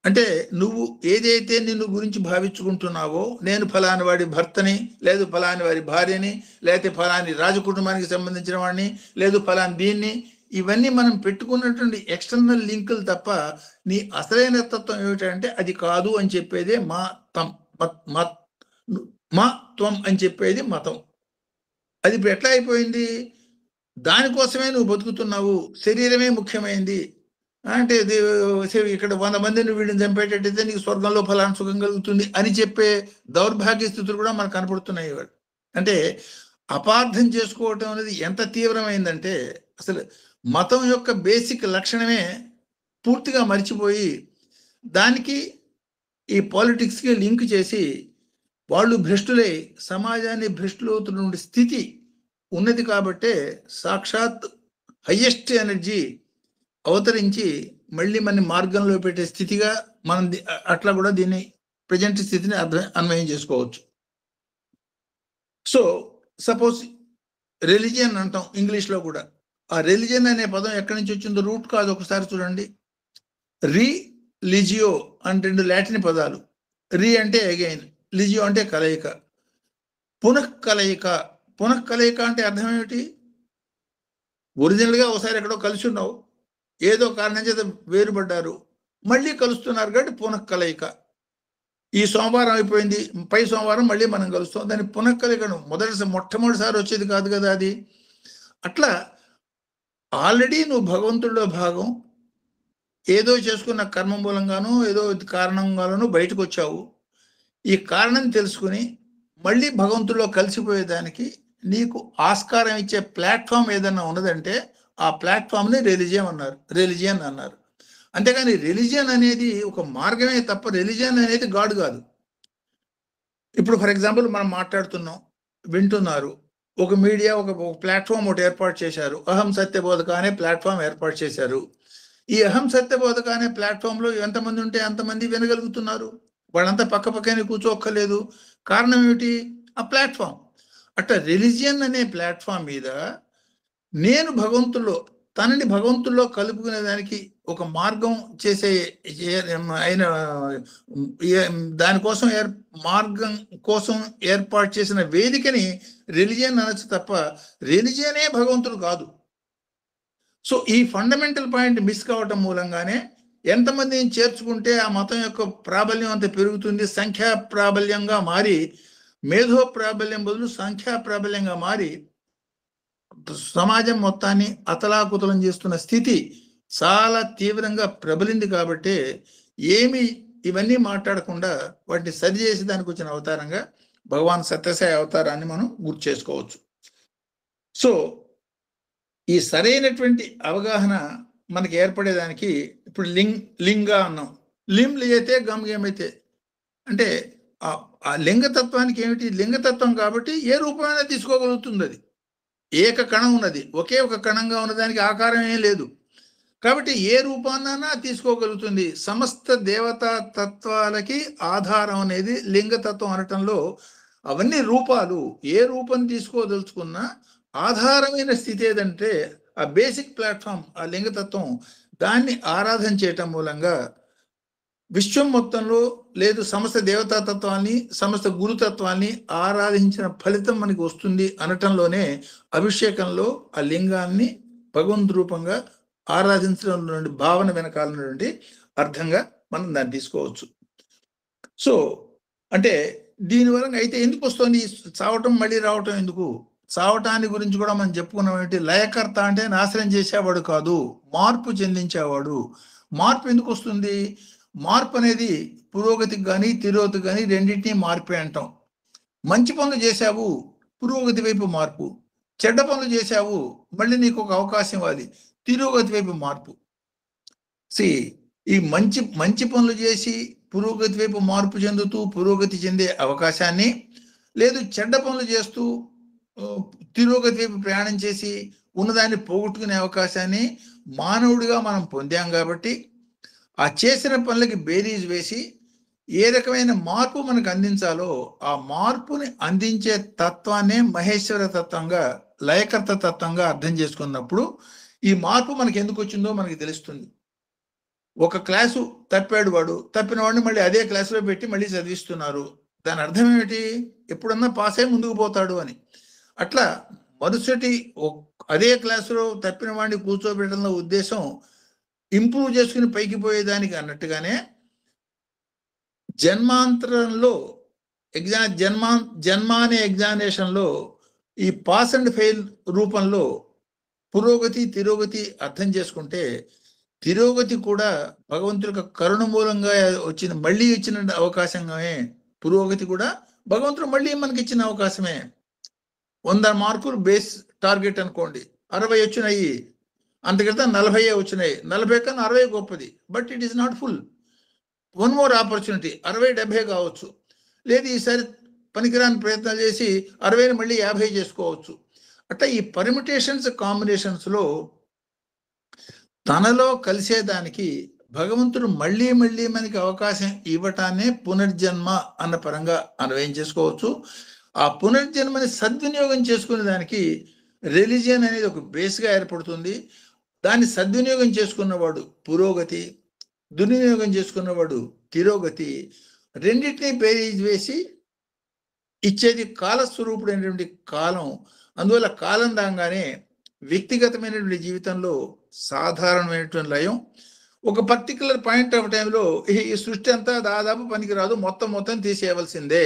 అంటే నువ్వు ఏదైతే నిన్ను గురించి భావించుకుంటున్నావో, నేను ఫలాని వాడి భర్తని, లేదు ఫలాని వారి భార్యని, లేకపోతే ఫలాని రాజకుటుంబానికి సంబంధించిన వాడిని, లేదు ఫలాని దీన్ని, ఇవన్నీ మనం పెట్టుకున్నటువంటి ఎక్స్టర్నల్ లింకులు తప్ప నీ అసలైన తత్వం ఏమిటంటే అది కాదు అని చెప్పేదే మా త్వం అని చెప్పేది మతం. అది ఇప్పుడు ఎట్లా అయిపోయింది? దానికోసమే నువ్వు బతుకుతున్నావు. శరీరమే ముఖ్యమైంది అంటే ఇక్కడ 100 మందిని వీడిని చంపేటట్టయితే నీకు స్వర్గంలో ఫలానా సుఖం కలుగుతుంది అని చెప్పే దౌర్భాగ్య స్థితులు కూడా మనకు కనపడుతున్నాయి. అంటే అపార్థం చేసుకోవటం అనేది ఎంత తీవ్రమైందంటే అసలు మతం యొక్క బేసిక్ లక్షణమే పూర్తిగా మర్చిపోయి దానికి ఈ పాలిటిక్స్కి లింక్ చేసి వాళ్ళు భ్రష్టులై సమాజాన్ని భ్రష్టులవుతున్న స్థితి ఉన్నది. కాబట్టే సాక్షాత్ హయ్యెస్ట్ ఎనర్జీ అవతరించి మళ్ళీ మన మార్గంలో పెట్టే స్థితిగా మనం అట్లా కూడా దీన్ని ప్రజెంట్ స్థితిని అన్వయం చేసుకోవచ్చు. సో సపోజ్ రిలీజియన్ అంటాం ఇంగ్లీష్లో కూడా. ఆ రిలీజియన్ అనే పదం ఎక్కడి నుంచి వచ్చిందో రూట్ కాదు ఒకసారి చూడండి. రిలిజియో అంటే 2 లాటిన్ పదాలు. రి అంటే అగైన్, లిజియో అంటే కలయిక, పునఃకలయిక. పునఃకలయిక అంటే అర్థం ఏమిటి? ఒరిజినల్గా ఒకసారి ఎక్కడో కలిసి ఉన్నావు, ఏదో కారణం చేత వేరుపడ్డారు, మళ్ళీ కలుస్తున్నారు కాబట్టి పునఃకలయిక. ఈ సోమవారం అయిపోయింది, పై సోమవారం మళ్ళీ మనం కలుస్తాం. దాన్ని పునఃకలయిక. మొట్టమొదటిసారి వచ్చేది కాదు కదా అది. అట్లా ఆల్రెడీ నువ్వు భగవంతుడిలో భాగం, ఏదో చేసుకున్న కర్మ మూలంగానో ఏదో కారణంగానో బయటకు వచ్చావు. ఈ కారణం తెలుసుకుని మళ్ళీ భగవంతుడిలో కలిసిపోయేదానికి నీకు ఆస్కారం ఇచ్చే ప్లాట్ఫామ్ ఏదన్నా ఉన్నదంటే ఆ ప్లాట్ఫామ్ని రిలిజియన్ అన్నారు. అంతేగాని రిలిజియన్ అనేది ఒక మార్గమే తప్ప రిలిజియన్ అనేది గాడ్ కాదు. ఇప్పుడు ఫర్ ఎగ్జాంపుల్ మనం మాట్లాడుతున్నాం, వింటున్నారు, ఒక మీడియా ఒక ప్లాట్ఫామ్ ఒకటి ఏర్పాటు చేశారు, అహం సత్యబోధక అనే ప్లాట్ఫామ్ ఏర్పాటు చేశారు. ఈ అహం సత్యబోధక అనే ప్లాట్ఫామ్లో ఎంతమంది ఉంటే అంతమంది వినగలుగుతున్నారు. వాళ్ళంతా పక్కనే కూర్చోక్కర్లేదు. కారణం ఏమిటి? ఆ ప్లాట్ఫామ్. అట్లా రిలిజియన్ అనే ప్లాట్ఫామ్ మీద నేను తనని భగవంతుల్లో కలుపుకునే దానికి ఒక మార్గం చేసే ఆయన దానికోసం మార్గం కోసం ఏర్పాటు చేసిన వేదికని రిలిజియన్ అనొచ్చు తప్ప రిలిజియనే భగవంతుడు కాదు. సో ఈ ఫండమెంటల్ పాయింట్ మిస్ కావటం మూలంగానే ఎంతమందిని చేర్చుకుంటే ఆ మతం యొక్క ప్రాబల్యం అంత పెరుగుతుంది, సంఖ్యా ప్రాబల్యంగా మారి, మేధో ప్రాబల్యం బదులు సంఖ్యా ప్రాబల్యంగా మారి సమాజం మొత్తాన్ని అతలాకుతలం చేస్తున్న స్థితి చాలా తీవ్రంగా ప్రబలింది. కాబట్టి ఇవన్నీ మాట్లాడకుండా వాటిని సరి చేసి దానికి వచ్చిన అవతారంగా భగవాన్ సత్యసాయి అవతారాన్ని మనం గుర్తు చేసుకోవచ్చు. సో ఈ సరైనటువంటి అవగాహన మనకి ఏర్పడేదానికి ఇప్పుడు లింగ అన్నాం. లిం లియతే గమ్ ఏమైతే అంటే ఆ లింగతత్వానికి ఏమిటి? లింగతత్వం కాబట్టి ఏ రూపమైనా తీసుకోగలుగుతుంది. అది ఏక కణం ఉన్నది, ఒకే ఒక కణంగా ఉన్నదానికి ఆకారం ఏం లేదు కాబట్టి ఏ రూపాన్నైనా తీసుకోగలుగుతుంది. సమస్త దేవతా తత్వాలకి ఆధారం అనేది లింగతత్వం అనటంలో అవన్నీ రూపాలు. ఏ రూపం తీసుకోదలుచుకున్నా ఆధారమైన స్థితి ఏదంటే ఆ బేసిక్ ప్లాట్ఫామ్, ఆ లింగతత్వం, దాన్ని ఆరాధన చేయటం మూలంగా విశ్వం మొత్తంలో లేదు సమస్త దేవతాతత్వాన్ని, సమస్త గురుతత్వాన్ని ఆరాధించిన ఫలితం మనకి వస్తుంది అనటంలోనే అభిషేకంలో ఆ లింగాన్ని భగవంతు రూపంగా ఆరాధించడం నుండి భావన వెనకాల నుండి అర్థంగా మనం దాన్ని తీసుకోవచ్చు. సో అంటే దీనివల్ల అయితే ఎందుకు వస్తుంది చావటం, మళ్ళీ రావటం ఎందుకు? చావటాన్ని గురించి కూడా మనం చెప్పుకున్నాం. ఏంటి? లయకర్త అంటే నాశనం చేసేవాడు కాదు, మార్పు చెందించేవాడు. మార్పు ఎందుకు వస్తుంది? మార్పు అనేది పురోగతికి కానీ తిరోగతికి కానీ రెండింటినీ మార్పే అంటాం. మంచి పనులు చేశావు, పురోగతి వైపు మార్పు. చెడ్డ పనులు చేశావు, మళ్ళీ నీకు ఒక అవకాశం, అది తిరోగతి వైపు మార్పు. ఈ మంచి పనులు చేసి పురోగతి వైపు మార్పు చెందుతూ పురోగతి చెందే అవకాశాన్ని, లేదు చెడ్డ పనులు చేస్తూ తిరోగతి వైపు ప్రయాణం చేసి ఉన్నదాన్ని పోగొట్టుకునే అవకాశాన్ని మానవుడిగా మనం పొందాం. కాబట్టి ఆ చేసిన పనులకి బేరీజ్ వేసి ఏ రకమైన మార్పు మనకు అందించాలో ఆ మార్పుని అందించే తత్వాన్నే మహేశ్వర తత్వంగా, లయకర్త తత్వంగా అర్థం చేసుకున్నప్పుడు ఈ మార్పు మనకి ఎందుకు వచ్చిందో మనకి తెలుస్తుంది. ఒక క్లాసు తప్పాడు, వాడు తప్పిన వాడిని మళ్ళీ అదే క్లాసులో పెట్టి మళ్ళీ చదివిస్తున్నారు. దాని అర్థం ఏమిటి? ఎప్పుడన్నా పాస్ అయి ముందుకు పోతాడు అని. అట్లా మరుసటి అదే క్లాసులో తప్పిన వాడిని కూర్చోబెట్టడంలో ఉద్దేశం ఇంప్రూవ్ చేసుకుని పైకి పోయేదానికి అన్నట్టుగానే జన్మాంతరంలో జన్మ అనే ఎగ్జామినేషన్లో ఈ పాస్ అండ్ ఫెయిల్ రూపంలో పురోగతి తిరోగతి అర్థం చేసుకుంటే తిరోగతి కూడా భగవంతుడి యొక్క కరుణ మూలంగా మళ్ళీ ఇచ్చిన అవకాశమే. పురోగతి కూడా భగవంతుడు మళ్ళీ మనకి ఇచ్చిన అవకాశమే. 100 మార్కులు బేస్ టార్గెట్ అనుకోండి, 60 వచ్చినాయి, అంతకింత 40 వచ్చినాయి. 40 కన్నా 60 గొప్పది, but it is not full. 1 more opportunity, 60-70 కావచ్చు. లేదు ఈసారి పనికిరాని ప్రయత్నాలు చేసి 60ని మళ్ళీ 50 చేసుకోవచ్చు. అట్లా ఈ పర్మిటేషన్స్ కాంబినేషన్స్లో తనలో కలిసేదానికి భగవంతుడు మళ్ళీ మళ్ళీ మనకి అవకాశం ఇవ్వటాన్ని పునర్జన్మ అన్న పరంగా అన్వయం చేసుకోవచ్చు. ఆ పునర్జన్మని సద్వినియోగం చేసుకునే దానికి రిలిజియన్ అనేది ఒక బేస్గా ఏర్పడుతుంది. దాన్ని సద్వినియోగం చేసుకున్నవాడు పురోగతి, దుర్వినియోగం చేసుకున్నవాడు తిరోగతి. రెండింటినీ బేరీజ్ వేసి ఇచ్చేది కాలస్వరూపుడైనటువంటి కాలం. అందువల్ల కాలం రాగానే వ్యక్తిగతమైనటువంటి జీవితంలో సాధారణమైనటువంటి లయం, ఒక పర్టికులర్ పాయింట్ ఆఫ్ టైంలో ఈ సృష్టి అంతా దాదాపు పనికిరాదు, మొత్తం తీసేయవలసిందే,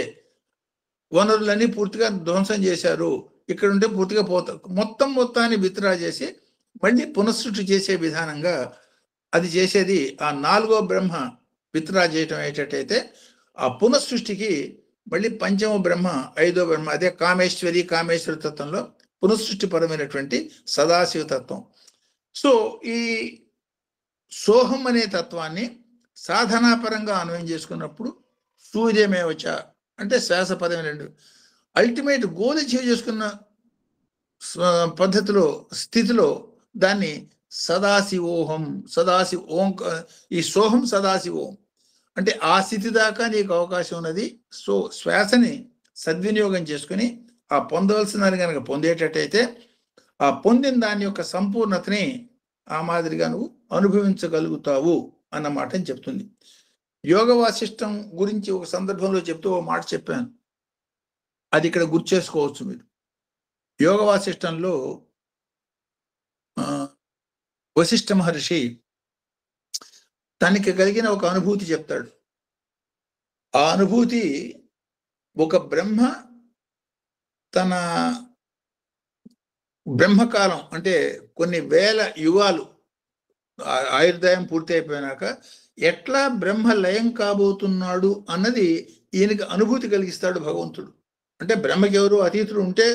వనరులన్నీ పూర్తిగా ధ్వంసం చేశారు, ఇక్కడ ఉంటే పూర్తిగా మొత్తాన్ని విత్డ్రా చేసి మళ్ళీ పునఃసృష్టి చేసే విధానంగా అది చేసేది. ఆ 4వ బ్రహ్మ విత్డ్రా చేయటం ఏంటంటే ఆ పునఃసృష్టికి మళ్ళీ 5వ బ్రహ్మ 5వ బ్రహ్మ అదే కామేశ్వర తత్వంలో పునఃసృష్టిపరమైనటువంటి సదాశివ తత్వం. సో ఈ సోహం అనే తత్వాన్ని సాధనాపరంగా అన్వయం చేసుకున్నప్పుడు సూర్యమేవచ అంటే శ్వాసపరమైన అల్టిమేట్ గోల్ అచీవ్ చేసుకున్న పద్ధతిలో స్థితిలో దాన్ని సదాశివోహం ఓం ఈ సోహం సదాశివోహం అంటే ఆ స్థితి దాకా నీకు అవకాశం ఉన్నది. సో శ్వాసని సద్వినియోగం చేసుకుని ఆ పొందవలసినది కనుక పొందేటట్టయితే ఆ పొందిన దాని యొక్క సంపూర్ణతని ఆ మాదిరిగా నువ్వు అనుభవించగలుగుతావు అన్న మాటని చెప్తుంది. యోగ వాసిష్టం గురించి ఒక సందర్భంలో చెప్తూ ఓ మాట చెప్పాను, అది ఇక్కడ గుర్తు చేసుకోవచ్చు మీరు. యోగ వాసిష్టంలో వశిష్ఠ మహర్షి తనకి కలిగిన ఒక అనుభూతి చెప్తాడు. ఆ అనుభూతి ఒక బ్రహ్మ తన బ్రహ్మకాలం అంటే కొన్ని వేల యుగాలు ఆయుర్దాయం పూర్తి అయిపోయినాక ఎట్లా బ్రహ్మ లయం కాబోతున్నాడు అన్నది ఈయనకి అనుభూతి కలిగిస్తాడు భగవంతుడు. అంటే బ్రహ్మకి ఎవరు అతీతుడు ఉంటే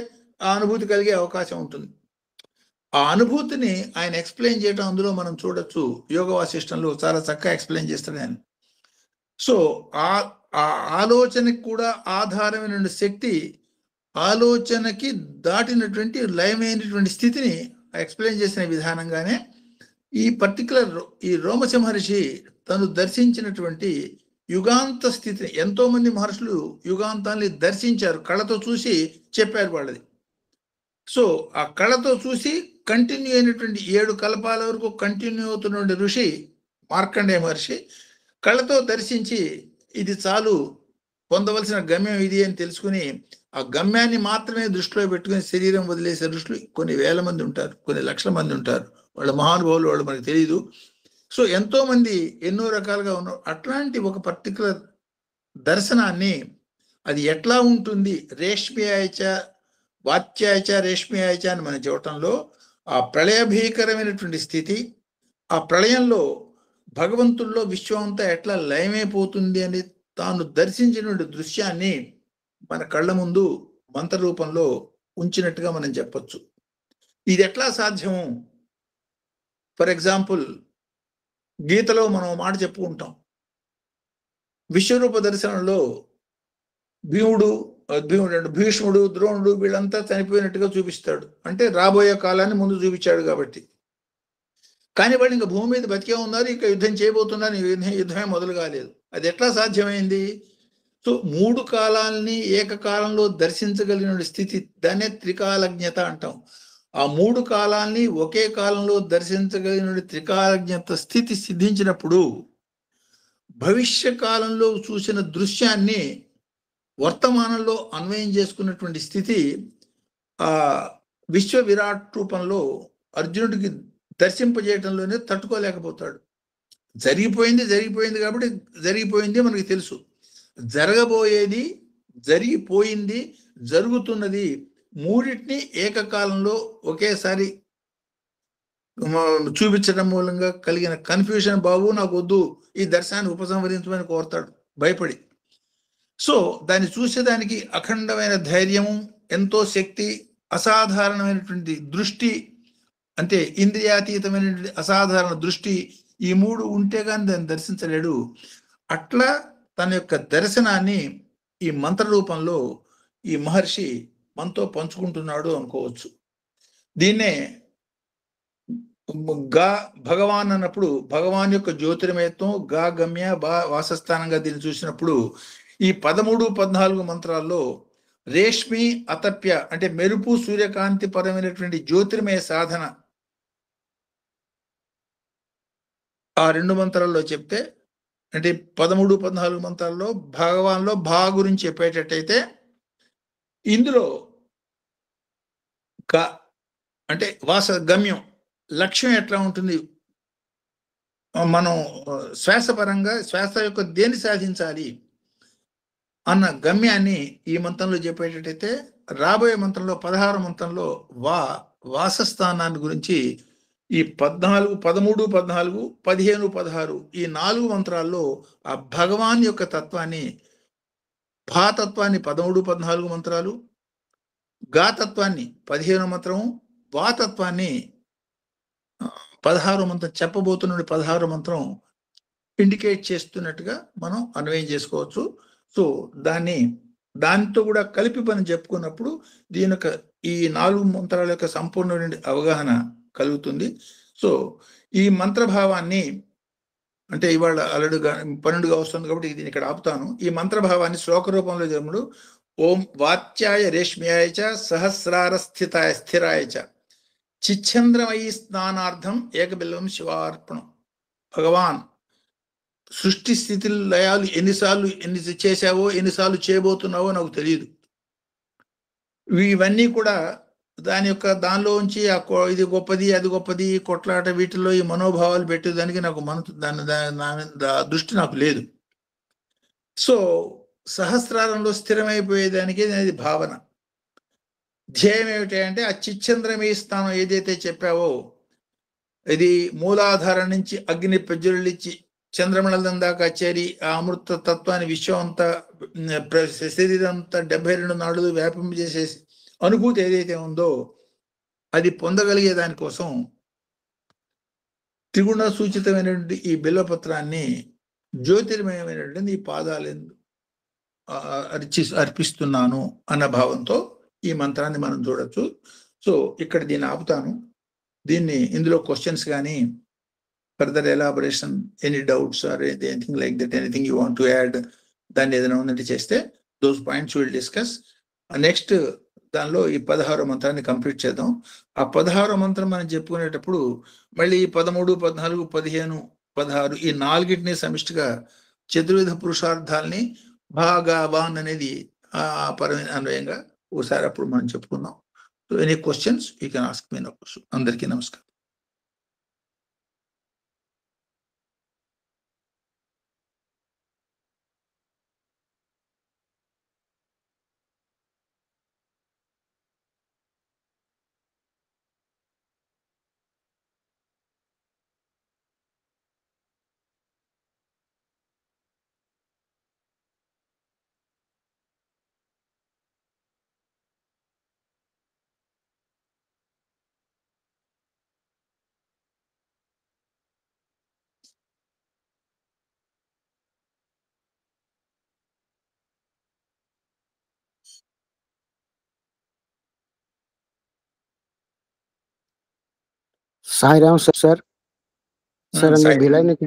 ఆ అనుభూతి కలిగే అవకాశం ఉంటుంది. ఆ అనుభూతిని ఆయన ఎక్స్ప్లెయిన్ చేయడం అందులో మనం చూడొచ్చు. యోగ వాసిష్టంలో చాలా చక్కగా ఎక్స్ప్లెయిన్ చేస్తాడు ఆయన. సో ఆ ఆలోచనకి కూడా ఆధారమైన శక్తి, ఆలోచనకి దాటినటువంటి లయమైనటువంటి స్థితిని ఎక్స్ప్లెయిన్ చేసిన విధానంగానే ఈ పర్టికులర్ ఈ రోమశ మహర్షి తను దర్శించినటువంటి యుగాంత స్థితిని, ఎంతో మంది మహర్షులు యుగాంతాన్ని దర్శించారు, కళ్ళతో చూసి చెప్పారు వాళ్ళది. సో ఆ కళ్ళతో చూసి కంటిన్యూ అయినటువంటి 7 కల్పాల వరకు కంటిన్యూ అవుతున్న ఋషి మార్కండేయ మహర్షి కళ్ళతో దర్శించి ఇది చాలు, పొందవలసిన గమ్యం ఇది అని తెలుసుకుని ఆ గమ్యాన్ని మాత్రమే దృష్టిలో పెట్టుకుని శరీరం వదిలేసే ఋషులు కొన్ని వేల మంది ఉంటారు, కొన్ని లక్షల మంది ఉంటారు. వాళ్ళ మహానుభావులు, వాళ్ళు మనకు తెలియదు. సో ఎంతో మంది ఎన్నో రకాలుగా ఉన్నారు. అట్లాంటి ఒక పర్టికులర్ దర్శనాన్ని అది ఎట్లా ఉంటుంది, రేష్మ్యాయచ వాత్యాయచ రేష్మ్యాయచ అని మనం చూడటంలో ఆ ప్రళయభీకరమైనటువంటి స్థితి, ఆ ప్రళయంలో భగవంతుల్లో విశ్వం అంతా ఎట్లా లయమైపోతుంది అని తాను దర్శించినటువంటి దృశ్యాన్ని మన కళ్ళ ముందు మంత్ర రూపంలో ఉంచినట్టుగా మనం చెప్పొచ్చు. ఇది ఎట్లా సాధ్యము? ఫర్ ఎగ్జాంపుల్ గీతలో మనం మాట చెప్పుకుంటాం, విశ్వరూప దర్శనంలో భీష్ముడు ద్రోణుడు వీళ్ళంతా చనిపోయినట్టుగా చూపిస్తాడు. అంటే రాబోయే కాలాన్ని ముందు చూపించాడు కాబట్టి. కానీ వాళ్ళు ఇంకా భూమి మీద బతికే ఉన్నారు, ఇంకా యుద్ధం చేయబోతున్నారు, యుద్ధమే మొదలు కాలేదు. అది ఎట్లా సాధ్యమైంది? సో 3 కాలాలని ఏకకాలంలో దర్శించగలిగిన స్థితి, దాన్నే త్రికాలజ్ఞత అంటాం. ఆ 3 కాలాల్ని ఒకే కాలంలో దర్శించగలిగిన త్రికాలజ్ఞత స్థితి సిద్ధించినప్పుడు భవిష్య కాలంలో చూసిన దృశ్యాన్ని వర్తమానంలో అన్వయం చేసుకున్నటువంటి స్థితి ఆ విశ్వ విరాట్ రూపంలో అర్జునుడికి దర్శింపజేయటంలోనే తట్టుకోలేకపోతాడు. జరిగిపోయింది కాబట్టి జరిగిపోయింది మనకి తెలుసు, జరగబోయేది, జరిగిపోయింది, జరుగుతున్నది, మూడింటిని ఏకకాలంలో ఒకేసారి చూపించడం మూలంగా కలిగిన కన్ఫ్యూజన్, బాబు నాకు వద్దు, ఈ దర్శనాన్ని ఉపసంహరించమని కోరుతాడు భయపడి. సో దాన్ని చూసేదానికి అఖండమైన ధైర్యము, ఎంతో శక్తి, అసాధారణమైనటువంటి దృష్టి, అంటే ఇంద్రియాతీతమైనటువంటి అసాధారణ దృష్టి, ఈ 3 ఉంటే కానీ దాన్ని దర్శించలేడు. అట్లా తన యొక్క దర్శనాన్ని ఈ మంత్ర రూపంలో ఈ మహర్షి మనతో పంచుకుంటున్నాడు అనుకోవచ్చు. దీన్నే గా భగవాన్ అన్నప్పుడు భగవాన్ యొక్క జ్యోతిర్మయత్వం, గా గమ్య, బా వాసస్థానంగా దీన్ని చూసినప్పుడు ఈ 13, 14 మంత్రాల్లో రేష్మి అతప్య అంటే మెరుపు, సూర్యకాంతి పరమైనటువంటి జ్యోతిర్మయ సాధన ఆ 2 మంత్రాల్లో చెప్తే, అంటే 13, 14 మంత్రాల్లో భగవాన్లో భా గురించి చెప్పేటట్టయితే ఇందులో క అంటే వాస గమ్యం, లక్ష్యం ఎట్లా ఉంటుంది, మనం శ్వాసపరంగా శ్వాస యొక్క దేన్ని సాధించాలి అన్న గమ్యాన్ని ఈ మంత్రంలో చెప్పేటట్టయితే, రాబోయే మంత్రంలో 16 మంత్రంలో వాసస్థానాన్ని గురించి ఈ 14, 13, 14, 15, 16 ఈ 4 మంత్రాల్లో ఆ భగవాన్ యొక్క తత్వాన్ని, భాతత్వాన్ని 13, 14 మంత్రాలు, గాతత్వాన్ని 15 మంత్రము, వాతత్వాన్ని 16 మంత్రం, చెప్పబోతున్న 16 మంత్రం ఇండికేట్ చేస్తున్నట్టుగా మనం అన్వయం చేసుకోవచ్చు. సో దానితో కూడా కలిపి మనం చెప్పుకున్నప్పుడు దీని యొక్క ఈ 4 మంత్రాల యొక్క సంపూర్ణమైన అవగాహన కలుగుతుంది. సో ఈ మంత్రభావాన్ని, అంటే ఇవాళ ఆల్రెడీ 12గా వస్తుంది కాబట్టి దీన్ని ఇక్కడ ఆపుతాను. ఈ మంత్రభావాన్ని శ్లోక రూపంలో చెప్పుడు. ఓం వాచ్యాయ రేష్మ్యాయ చ సహస్రార స్థిరాయ చ చిచ్ఛంద్రమయీ స్నానార్థం ఏకబిల్వం శివార్పణం. భగవాన్ సృష్టి స్థితి లయాలు ఎన్ని చేశావో, ఎన్నిసార్లు చేయబోతున్నావో నాకు తెలియదు. ఇవన్నీ కూడా దానిలోంచి ఇది గొప్పది, అది గొప్పది, కొట్లాట, వీటిల్లో ఈ మనోభావాలు పెట్టేదానికి నాకు దృష్టి నాకు లేదు. సో సహస్రారంలో స్థిరమైపోయేదానికి అనేది భావన. ధ్యేయం ఏమిటి అంటే ఆ చిచ్చంద్రమీ స్థానం ఏదైతే చెప్పావో, ఇది మూలాధారం నుంచి అగ్ని ప్రజ్వలించి చంద్రమండలం దాకా చేరి ఆ అమృత తత్వాన్ని విశ్వం అంతా, శరీరం అంతా 72 నాడులు వ్యాపింపజేసే అనుభూతి ఏదైతే ఉందో అది పొందగలిగే దానికోసం త్రిగుణ సూచితమైనటువంటి ఈ బిల్వపత్రాన్ని జ్యోతిర్మయమైనటువంటి ఈ పాదాలను అర్పిస్తున్నాను అన్న భావంతో ఈ మంత్రాన్ని మనం చూడొచ్చు. సో ఇక్కడ దీన్ని ఆపుతాను. ఇందులో క్వశ్చన్స్ కానీ, further elaboration, any doubts or anything like that, anything you want to add, దాన్ని ఏదైనా ఉన్నట్టు చేస్తే those points will discuss. Next దానిలో ఈ 16వ మంత్రాన్ని కంప్లీట్ చేద్దాం. ఆ 16వ మంత్రం మనం చెప్పుకునేటప్పుడు మళ్ళీ 13, 14, 15, 16 ఈ 4టిని సమిష్టిగా చతుర్విధ పురుషార్థాలని భాగవాన్ అనేది ఆ అన్వయంగా ఒకసారి అప్పుడు మనం చెప్పుకుందాం. So any questions you can ask me now. అందరికీ నమస్కారం. సాయిరామ్ సార్. సార్ నేను సాయి భిలాయ్ నుంచి